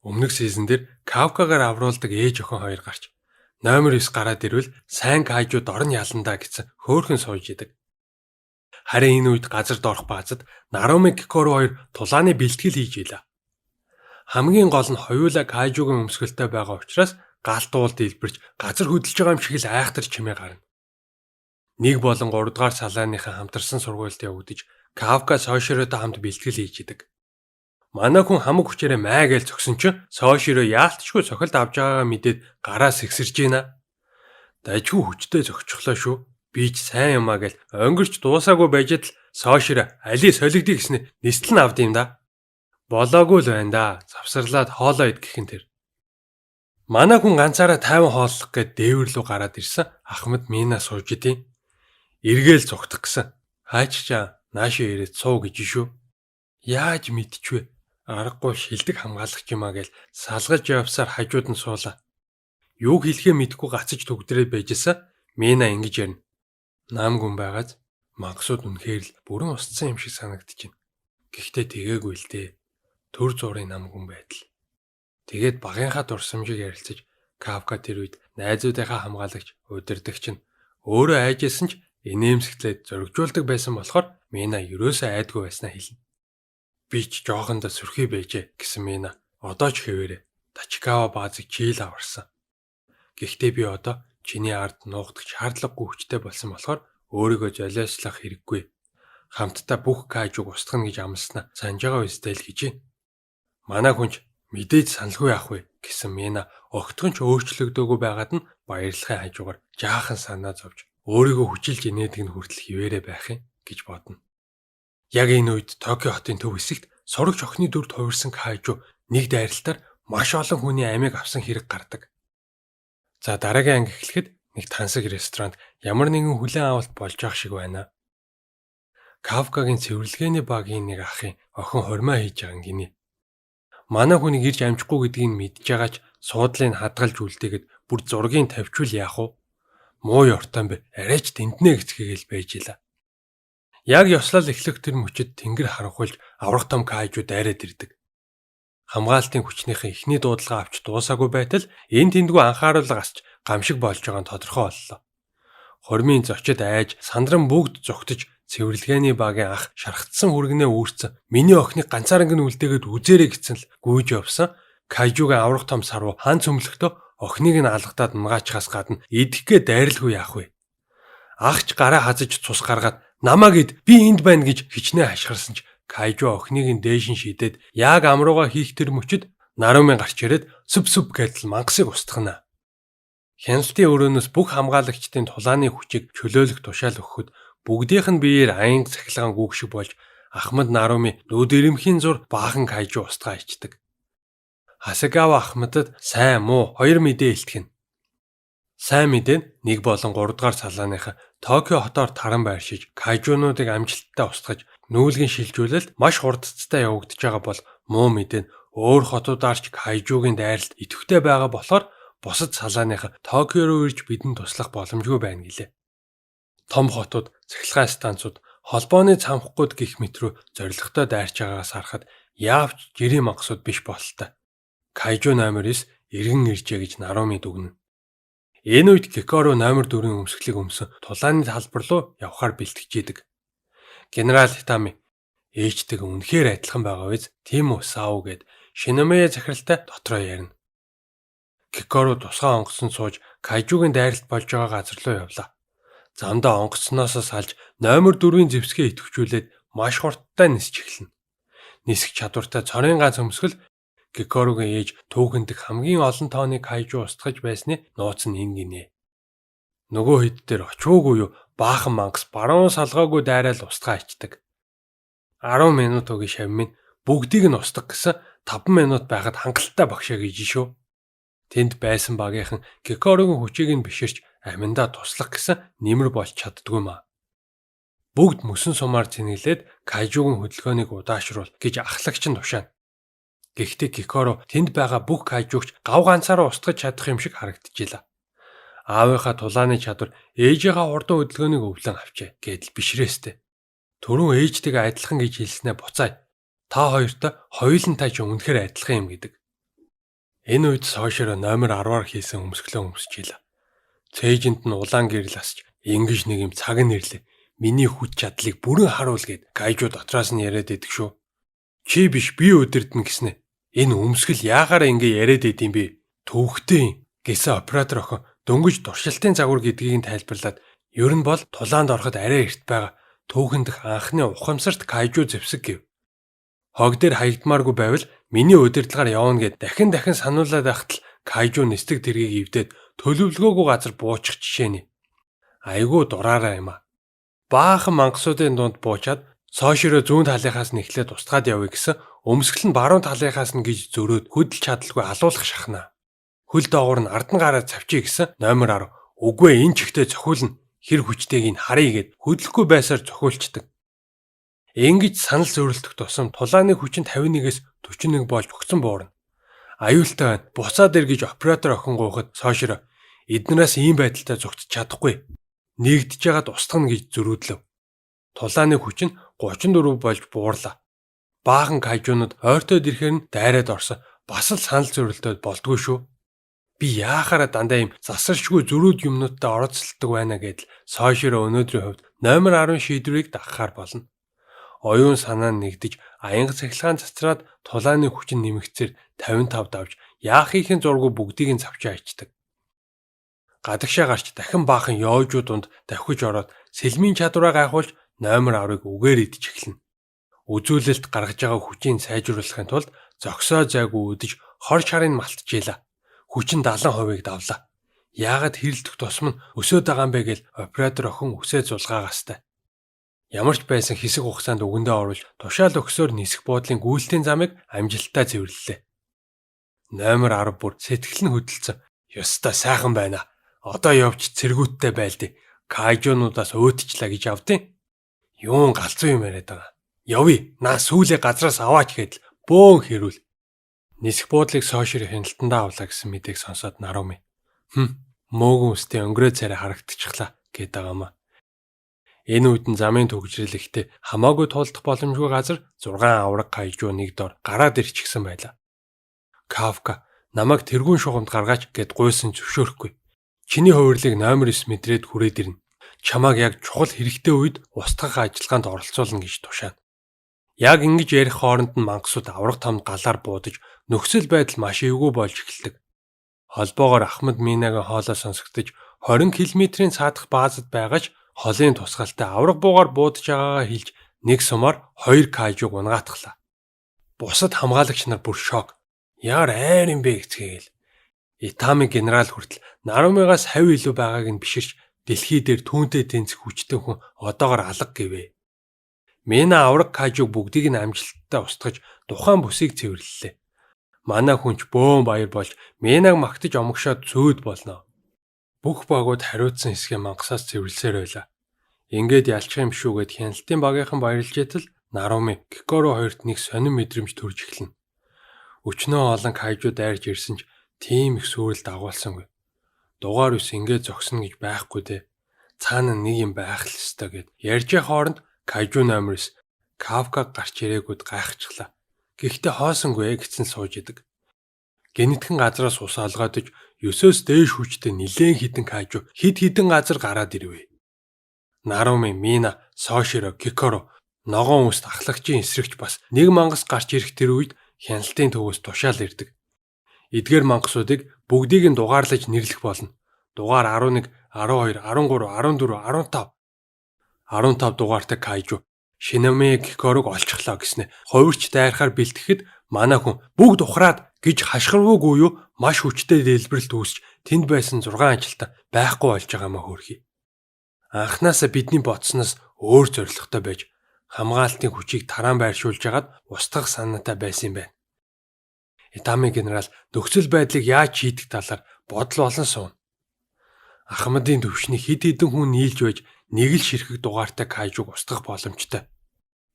Өмнөх сизон дээр Кавкагаар авруулдаг ээж охин хоёр гарч номер 9 гараад ирвэл сайн Кайжу дорн яландаа гэсэн хөөхөн сууж идэг. Харин энэ үед газар доорх баазад Наруми Кикору хоёр тулааны бэлтгэл хийж ийлээ. Хамгийн гол нь хоёулаа Кайжугийн өмсгөлтэй байгаа учраас галт уул дэлбэрч газар хөдөлж байгаа юм шиг л айхтар чимээ гарна. Нэг болон 3 дугаар салааныхаа хамтарсан сургуульд явагдаж Кавка Соширотой хамт бэлтгэл хийж идэг. Манай хүн хамаг хүчээрээ маа гээл зогсон чинь Соширо яалтчгүй цохилд авч байгаагаа мэдээд гараа сэгсэрж байна. Дажгүй хүчтэй зогчихлоо шүү. Би ч сайн юмаа гээл өнгөрч дуусаагүй байжэд л Соширо али солигдъя гэснээр нислэн авд юм да. Болоогүй л байна да. Завсарлаад хоолоо ид гэхин тэр. Манай хүн ганцаараа 50 хооллох гээд дээвэр рүү гараад ирсэн. Ахмад Мина сууж идэв. Эргээл зогтох гэсэн. Хаач чаа наашаа ирээд суу гэж шүү. Яаж мэдчихвэ? Аргагүй шилдэг хамгаалагч юмаа гэж салгаж явсаар хажууд нь суулаа. Юу хэлэхээ мэдэхгүй гацж төгдрээд байжсэн. Мина ингэж ярина. Наам гүн байгааз мангасууд үнэхээр л бүрэн устсан юм шиг санагдчихэв. Гэхдээ тэгээгүй л дээ. Төр зургийн нам гүн байдал. Тэгээд багынхаа дурсамжийг ярилцаж Кавка тэр үед найзуудынхаа хамгаалагч удирдагч нь өөрөө айжсэн ч инээмсэглээд зоригжуулдаг байсан болохоор Мина ерөөсөө айдгүй байснаа хэлнэ. Би ч жоохондоо сүрхий байжээ гэсэн Мина. Одоо ч хэвээрээ Тачикава баазыг чийл аварсан. Гэхдээ би одоо чиний ард нуугдах шаардлагагүй хүчтэй болсон болохоор өөрийгөө золиослох хэрэггүй. Хамтдаа бүх кайжуг устгах гэж амласнаа санаж байгаа үстэй л гэж. Манай хүнч мэдээж саналгүй яах вэ гэсэн Мина огтхон ч өөрчлөгдөөгүй байгаад нь баярлахын хажуугаар жаахан санаа зовж өөрийгөө хүчилж инээдэг нь хүртэл хിവэрэ байх юм гэж бодно. Яг энэ үед Токио хотын төв хэсэгт сурагч охины дүрд хувирсан кайжу нэг дайралтаар маш олон хүний амийг авсан хэрэг гардаг. За дараагийн анги эхлэхэд нэг тансаг ресторанд ямар нэгэн хүлээн авалт болж байгаа шиг байна. Кавкагийн цэвэрлэгээний багийн нэг ахын охин хормоо хийж байгаа гинэ. Манай хүнийг ирж амжихгүй гэдгийг мэдж байгаач суудлыг хадгалж үлдээгээд бүр зургийг тавьчвал яах вэ? Муу ёртон бэ. Арайч тентнэ гэцгээгээл байж ила. Яг ёслол эхлэх тэр мөчөд тэнгэр харанхуйлж аврах том кайжу дайраад ирдэг. Хамгаалтын хүчнийхэн эхний дуудлага авч дуусаагүй байтал энэ тэндгүй анхааруулга асч гамшиг болж байгаа нь тодорхой боллоо. Хормын зочид айж сандран бүгд зогтож цэвэрлэгээний багийн ах шархтсан хүргэнээ үүрцэн миний охиныг ганцаарнг нь үлдээгээд үзээрэй гэсэн л гүйж явсан. Кайжугийн аврах том сарвуу хан цөмлөхдөө охиныг нь алгадаад нугаачхаас гадна идэхгээ дайралгүй яах вэ? Ахч гараа хазаж цус гаргаад намаа гэд би энд байна гэж хичнээн хашгирсан ч кайжу охиныг нь дээшин шидэд яг амрууга хийх тэр мөчөд Нарумын гарч ирээд сүп гэдэл мангасыг устгана. Хяналтын өрөөнөөс бүх хамгаалагчдын тулааны хүчийг чөлөөлөх тушаал өгөхөд бүгдийнх нь биеэр аянг цахилгаан гүгшиг болж Ахмад Наруми нүд ирэмхийн зур баахан кайжу устгаа ичдэг. Хасагава Ахмадад сайн муу хоёр мэдээ илтгэн. Сайн мэдээ нь 1 болон 3 дугаар салааныхаа Токио хотоор таран байршиж кайжунуудыг амжилттай устгаж нүүлгэн шилжүүлэлт маш хурдцтай явагдаж байгаа бол муу мэдээ нь өөр хотуудаарч кайжугийн дайралт идэвхтэй байгаа болохоор бусад салааныхаа Токио руу ирж бидэнд туслах боломжгүй байна гэлээ. Том хотууд, цахилгаан станцууд, холбооны цамхгууд гих мэт рүү зоригтой дайрч байгаагаас харахад яавч жирийн мангасууд биш бололтой. Кайжу номер 9 эргэн иржээ гэж Наруми дүгнэ. Энэ үед Кикоро номер 4-ийн өмсгөлийг өмсөн тулааны талбар руу явхаар бэлтгэжээдэг. Генерал Хитами ээжтэйг үнэхээр адилхан байгаа биз? Тийм үү Саав гэд Шиномея захиралтай дотроо ярина. Кикоро тусгай онгоцсон сууж кайжугийн дайралт болж байгаа газар руу явлаа. Замдаа онгоцсноос салж номер 4-ийн зэвсгээ идэвхжүүлээд маш хурдтай нисч эхэлнэ. Нисэх чадвартай цорын ганц өмсгөл Кикорогийн ээж түүхэндх хамгийн олон тооны кайжу устгаж байсны нууц нь энэ гинэ. Нөгөө хэд дээр очивгүй юу баахан мангас баруун салгаагүй дайраал устгаа ичдэг. 10 минут өгийн шавмын бүгдийг нь устгах гэсэн 5 минут байхад хангалттай багшаа гэж шүү. Тэнд байсан багийнхан Кикорогийн хүчийг нь биширч аминдаа туслах гэсэн нэмэр болж чаддгүй маа. Бүгд мөсөн сумаар цэнгэлээд кайжугийн хөдөлгөөнийг удаашруул гэж ахлагч нь тушаана. Гэхдээ Кикоро тэнд байгаа бүх кайжугч гав ганцаараа устгаж чадах юм шиг харагдчихлаа. Аавынхаа тулааны чадвар ээжийнхаа хурдан хөдөлгөөнийг өвлөн авчээ гэдэл бишрээстэй. Түрүүн ээжтэйгээ адилхан гэж хэлснээр буцаа. Та хоёртой хоёулантай ч үнэхээр адилхан юм гэдэг. Энэ үед Соширо номер 10-аар хийсэн өмсгөлөө өмсчихлээ. Цээжинд нь улаан гэрэл асч ингэж нэг юм цаг нэрлээ. Миний хүч чадлыг бүрэн харуул гэд кайжу дотроос нь яриад идэг шүү. Чи биш би өдөрдөн гэснэ. Энэ өмсгөл яахаар ингэ яриад идэм бэ? Төвхтэй гэсэн оператор охин дөнгөж туршилтын загвар гэдгийг нь тайлбарлаад ер нь бол тулаанд ороход арай эрт байгаа түүхэндх анхны ухамсарт кайжу зэвсэг гэв. Хог дээр хаягдмааргүй байвал миний удирдлагаар явна гэд дахин сануулад байхад л кайжу нисдэг тэргийг ивдээд төлөвлөгөөгүй газар буучих жишээ нь. Айгуу дураараа юм а. Баахан мангасуудын дунд буучаад Соширо зүүн талынхаас нь эхлээд устгаад явъя гэсэн өмсгөл нь баруун талынхаас нь гэж зөрөөд хөдөлж чадалгүй алуулах шахнаа. Хөл доогуур нь ардан гараад цавчий гэсэн номер 10. Үгүй энэ чихтэй цохиулна. Хэр хүчтэйг нь харъя гэд хөдлөхгүй байсаар цохиулчдаг. Ингэж санал зөөрөлдөх тусам тулааны хүч нь 51-ээс 41 болж өгсөн буурна. Аюултай байна. Буцаад ир гэж оператор охин гуйхад Соширо эднээс ийм байдалтай зогтож чадахгүй. Нэгдэж яагаад устгана гэж зөрүүдлөв. Тулааны хүч нь 34 болж буурлаа. Баахан кайжуунууд ойртоод ирэхээр нь дайраад орсон. Бас л санал зөөрөлтөд болдгоо шүү. Би яахаараа дандаа юм засаршгүй зөрүүд юмнуудтай оролцолдог байна гэдэл Соширо өнөөдрийн хувьд номер 10 шийдвэрийг дагахаар болно. Оюун санаа нь нэгдэж, аянга цахилгаан цацраад тулааны хүч нь нэмэгцээр 55 давж, яахын зургуу бүгдийг нь завчаа ичдэг. Гадагшаа гарч дахин баахан ёожууд дунд давхиж ороод сэлмийн чадвараа гайхуулж номер 10-ыг үгээр идэж эхэлнэ. Үзүүлэлт гаргаж байгаа хүчийг сайжруулахын тулд зогсоо зайгүй өдөж хор шарыг малтчихлаа. Хүч нь 70%-ыг давлаа. Яагаад хэрэлдэх тусам нь өсөөд байгаа юм бэ гэж оператор охин үсээ зулгаагастай. Ямар ч байсан хэсэг хугацаанд үгэндээ оруулж тушаал өгсөөр нисэх буудлын гүйлтийн замыг амжилттай цэвэрлэлээ. Номер 10 бүр сэтгэл нь хөдөлсөн. Ёстой сайхан байна. Одоо явж цэргүүттэй байлдээ. Кайжуунуудаас өөдчлаа гэж авдیں۔ Юун галзуу юм яриад байгаа. Явъя. Наа сүүлээ газраас аваач гэдэл бөөн хэрүүл. Нисэх буудлыг Соширо хяналтандаа авлаа гэсэн мэдээг сонсоод Наруми мөөгөн үстэй өнгөрөө царай харагдчихлаа гээд байгаамаа. Энэ үед нь замын төгжрөл ихтэй хамаагүй тулдах боломжгүй газар 6 авраг кайжуу нэг дор гараад ирчихсэн байлаа. Кафка намайг тэргүүн шугамд гаргаач гэд гуйсан зөвшөөрөхгүй. Чиний хувирлыг номер 9 мэдрээд хүрээд ирнэ. Чамааг яг чухал хэрэгтэй үед устгах ажиллагаанд оролцуулна гэж тушаана. Яг ингэж ярих хооронд нь мангасууд авраг тамд галаар буудаж нөхцөл байдал маш эвгүй болж эхэлдэг. Холбоогоор Ахмад Минагийн хоолой сонсогдож 20 км-ийн цаадах баазад байгаач холын тусгаалтай авраг буугаар буудаж байгаагаа хэлж нэг сумаар 2 кайжуг унгаатглаа. Бусад хамгаалагч нар бүр шок. Яар айр юм бэ гэцгээл. Итами генерал хүртэл Нарумигаас хавь илүү байгааг нь биширч дэлхий дээр түүнтэй тэнцэх хүчтэй хүн одоогоор алга гэвэ. Мина авраг кайжуг бүгдийг нь амжилттай устгаж тухайн бүсийг цэвэрлэлээ. Манай хүнч бөөн баяр болж Минаг магтаж омогшоод зөөд болно. Бүх багууд хариуцсан хэсгээ мангасаас цэвэрлсээр байлаа. Ингээд ялчих юм шүү гэд хяналтын багийнхан баярлж итэл Наруми Кикоро хоёрт нэг сонин мэдрэмж төрж эхэлнэ. Өчнөө олон кайжуу дайрж ирсэн ч тийм их сүрэл дагуулсангүй. Дугаар ус ингээд зогсно гэж байхгүй дээ. Цаана нэг юм байх л ёстой гэд ярьж хооронд кайжуу номерс Кафка гарч ирээгүүд гайхчихлаа. Гэхдээ хоосонгүй гэсэн сууж идэг. Гэнэтхэн газраас ус алгаадж 9-өөс дээш хүчтэй нилээн хідэн кайжуу хид хідэн газар гараад ирвэ. Наруми, Мина, Соширо, Кикоро ногоон үст ахлагчийн эсрэгч бас нэг мангас гарч ирэх тэр үед хяналтын төвөөс тушаал ирдэг. Эдгээр мангасуудыг бүгдийг нь дугаарлаж нэрлэх болно. Дугаар 11, 12, 13, 14, 15 дугаартай кайжуу Шинаме Кикорог олчихлоо гэснэ. Хувирч дайрахаар бэлтгэхэд манай хүн бүгд ухраад гэж хашгирвуугүй юу маш хүчтэй дэлбэрэлт үүсч тэнд байсан 6 ажилтан байхгүй болж байгаамаа хөөрхий. Анхнаасаа бидний бодсноос өөр зоригтой байж хамгаалтын хүчийг тараан байршуулж агаад устгах санаатай байсан юм байна. Итами генерал нөхцөл байдлыг яаж шийдэх талаар бодол олон суун. Ахмадын төвшний хид хідэн хүн нийлж байж нэг л ширхэг дугаартай кайжуг устгах боломжтой.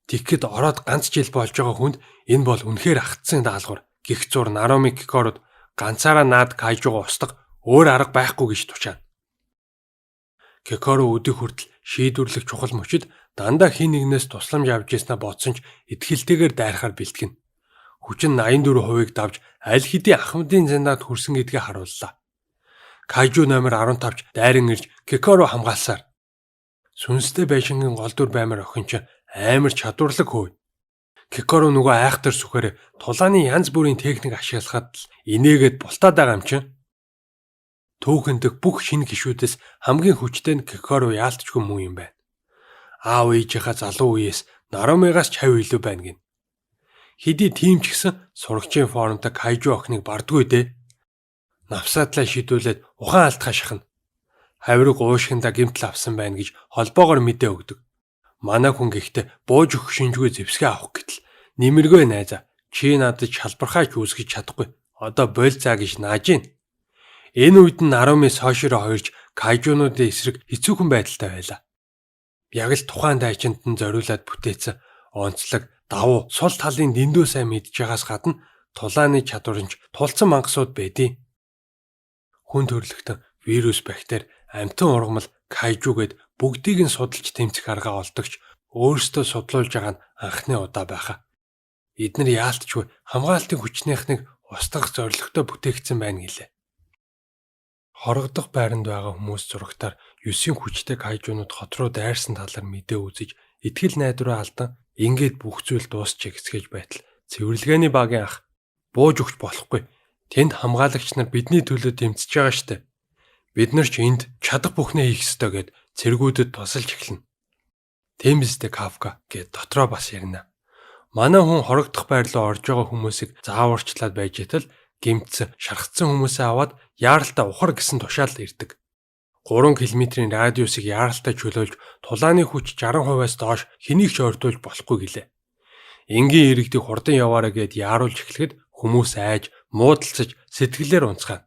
Тэгэхэд ороод ганц жил болж байгаа хүнд энэ бол үнэхээр агтсан даалгавар. Гэх зур Наруми Кикород ганцаараа наад кайжуг устгах өөр арга байхгүй гэж тушаана. Кикоро өдөх хүртэл шийдвэрлэх чухал мөчид дандаа хин нэгнээс тусламж авч яснаа бодсон ч итгэлтэйгээр дайрахаар бэлтгэн. Хүч нь 84%-ыг давж аль хэдийн Ахмадын зэндаат хүрсэн гэдгээ харууллаа. Кайжуу номер 15-ч дайран ирж Кикоро хамгаалсаар. Сүнстэй байшингийн гол дүр баймар охин ч амар чадварлаг хөөе. Кикоро нөгөө айхтар сүхээр тулааны янз бүрийн техник ашиглахад л инээгээд бултаад байгаа юм чинь. Түүхэндх бүх шинэ гишүүдээс хамгийн хүчтэй нь Кикоро яалтчгүй муу юм байна. Аав ээжийнхаа залуу үеэс Нарумигаас ч хавь илүү байна гин. Хэдий тийм ч гэсэн сурагчийн форумтай кайжуу охиныг бардгүй дээ. Навсаадлаа шийдүүлээд ухаан алдхаа шахна. Хавирыг уушгиндаа гэмтэл авсан байна гэж холбоогоор мэдээ өгдөг. Манай хүн гэхдээ бууж өгөх шинжгүй зэвсгээ авах гэтэл нэмэргүй найзаа чи надад шалбархаач үүсгэж чадахгүй. Одоо болцаа гэж нааж гин. Энэ үед нь Наруми Соширо хоёрч кайжуунуудын эсрэг хэцүүхэн байдалтай байлаа. Яг л тухайн дайчинд нь зориулаад бүтээсэн онцлог, давуу, сул талын дэндүү сайн мэдж байгаас гадна тулааны чадварынч тулцсан мангасууд байдیں۔ Хүн төрөлхтөн вирус, бактери, амьтан ургамал, кайжу гэд бүгдийг нь судалж тэмцэх арга олдогч өөрсдөө судлуулж байгаа нь анхны удаа байхаа. Эдгээр яалтчгүй хамгаалтын хүчнийхнийг устгах зорилготой бүтээгдсэн байна гэлээ. Хорогдох байранд байгаа хүмүүс зурагтаар 9-ийн хүчтэй кайжунууд хот руу дайрсан талаар мэдээ үзэж итгэл найдвараа алдан ингээд бүх зүйл дуусчих гэсгэж байтал цэвэрлэгээний багийн ах бууж өгч болохгүй. Тэнд хамгаалагч нар бидний төлөө тэмцэж байгаа штэ. Бид нар ч энд чадах бүхнээ хийх ёстой гэд цэргүүдэд тусалж эхэлнэ. Тийм биз дээ Кафка гэд дотроо бас ярина. Манай хүн хорогдох байр руу орж байгаа хүмүүсийг зааварчлаад байж итэл гэмтсэн, шархацсан хүмүүсээ аваад яаралтай ухар гэсэн тушаал ирдэг. 3 км-ийн радиусыг яаралтай чөлөөлж тулааны хүч 60%-аас доош хэнийг ч ойртуулж болохгүй гэлээ. Энгийн иргэдийг хурдан яваарай гэд яаруулж эхлэхэд хүмүүс айж, муудалцаж, сэтгэлээр унцгаана.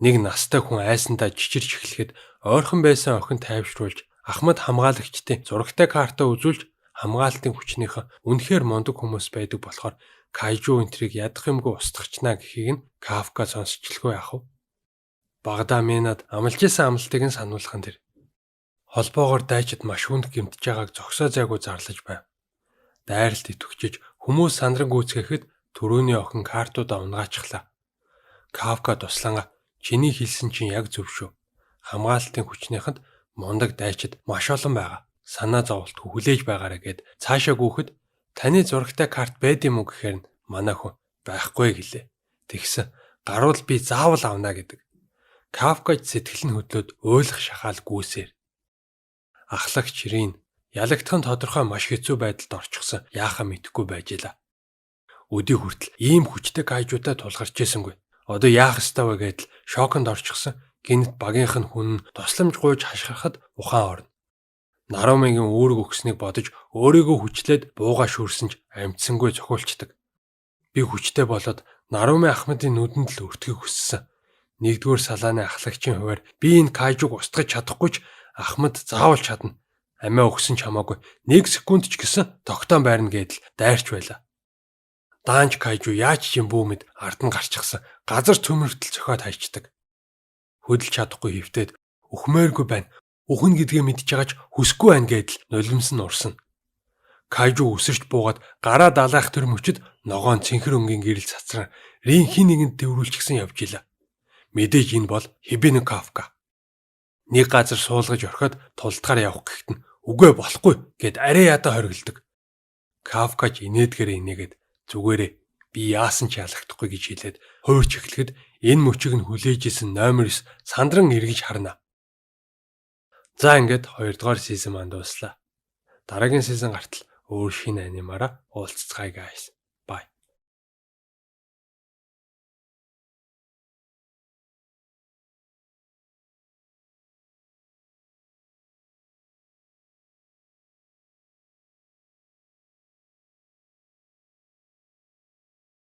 Нэг настай хүн айсандаа жичирч эхлэхэд ойрхон байсан охин тайвшруулж Ахмад хамгаалагчдын зурагтай картаа үзүүлж хамгаалтын хүчнийхэн үнэхээр мундаг хүмүүс байдаг болохоор кайжу энтрийг ядах юмгүй устгахчнаа гэхийг нь Кафка сонсчлгүй яах вэ? Багада минад амлаж исэн амлалтыг нь сануулхан тэр. Холбоогоор дайчид маш хүнд гэмтэж байгааг зогсоо зайгүй зарлаж байв. Дайралт итвчж хүмүүс сандран гүйцгээхэд түрүүний охин картуудаа унгаачихлаа. Кафка тусланга чиний хэлсэн чинь яг зөв шүү. Хамгаалтын хүчнийхэнд мундаг дайчид маш олон байгаа. Санаа зовлт хүлээж байгаарэ гэд цаашаа гүйхэд таны зурагтай карт байд юм уу гэхээр нь манай хүн байхгүй гэлээ. Тэгсэн гаруул би заавал авна гэдэг. Кафкач сэтгэл нь хөдлөөд ойлгох шахаал гүйсээр. Ахлагч Рин ялагдхан тодорхой маш хэцүү байдалд орчихсон яахаа мэдэхгүй байж илаа. Өдий хүртэл ийм хүчтэй кайжуутай тулгарч ийсэнгүй. Одоо яах ёстой вэ гэдэл шоконд орчихсон. Гэнэт багийнх нь хүн тусламж гуйж хашгирахад ухаан орно. Нарумигийн үүрэг өгснгийг бодож өөрийгөө хүчлээд буугаа шүүрсэн ч амьдсангүй зохиулчдаг. Би хүчтэй болоод Наруми Ахмадын нүдэнд л өртөхийг хүссэн. Нэгдүгээр салааны ахлагчийн хуваар би энэ кайжуг устгаж чадахгүй ч Ахмад заавал чадна. Амиа өгсөн ч хамаагүй 1 секунд ч гэсэн тогтоон байрна гэдэл дайрч байла. Даанч кайжу яаж ч юм бүүмэд ард нь гарчихсан. Газар цөмөртөл зохиод хайчдаг. Хөдөлж чадахгүй хөвтөд өхмөөргүй байна. Үхэн гэдгээ мэдж байгаач хүсэхгүй байна гэдэл нулимс нь урсна. Кайжу өсөрч буугаад гараа далайх төр мөчөд ногоон цэнхэр өнгийн гэрэл цацран Рин хин нэгэнд дэврүүлчихсэн явж илаа. Мэдээж энэ бол Хибино Кафка. Нэг газар суулгаж орхиод тулдгаар явах гэхэд нь үгүй болохгүй гэд арай ядаа хоригддаг. Кафкач инээдгээр инээгээд зүгээрээ би яасан ч ялагдахгүй гэж хэлээд хуурч эхлэхэд энэ мөчийг нь хүлээж исэн номер 9 сандран эргэж харна. За ингээд 2 дугаар сизон манд дуслаа. Дараагийн сизон гартал өөр шинэ анимаараа уулзцгаая guys.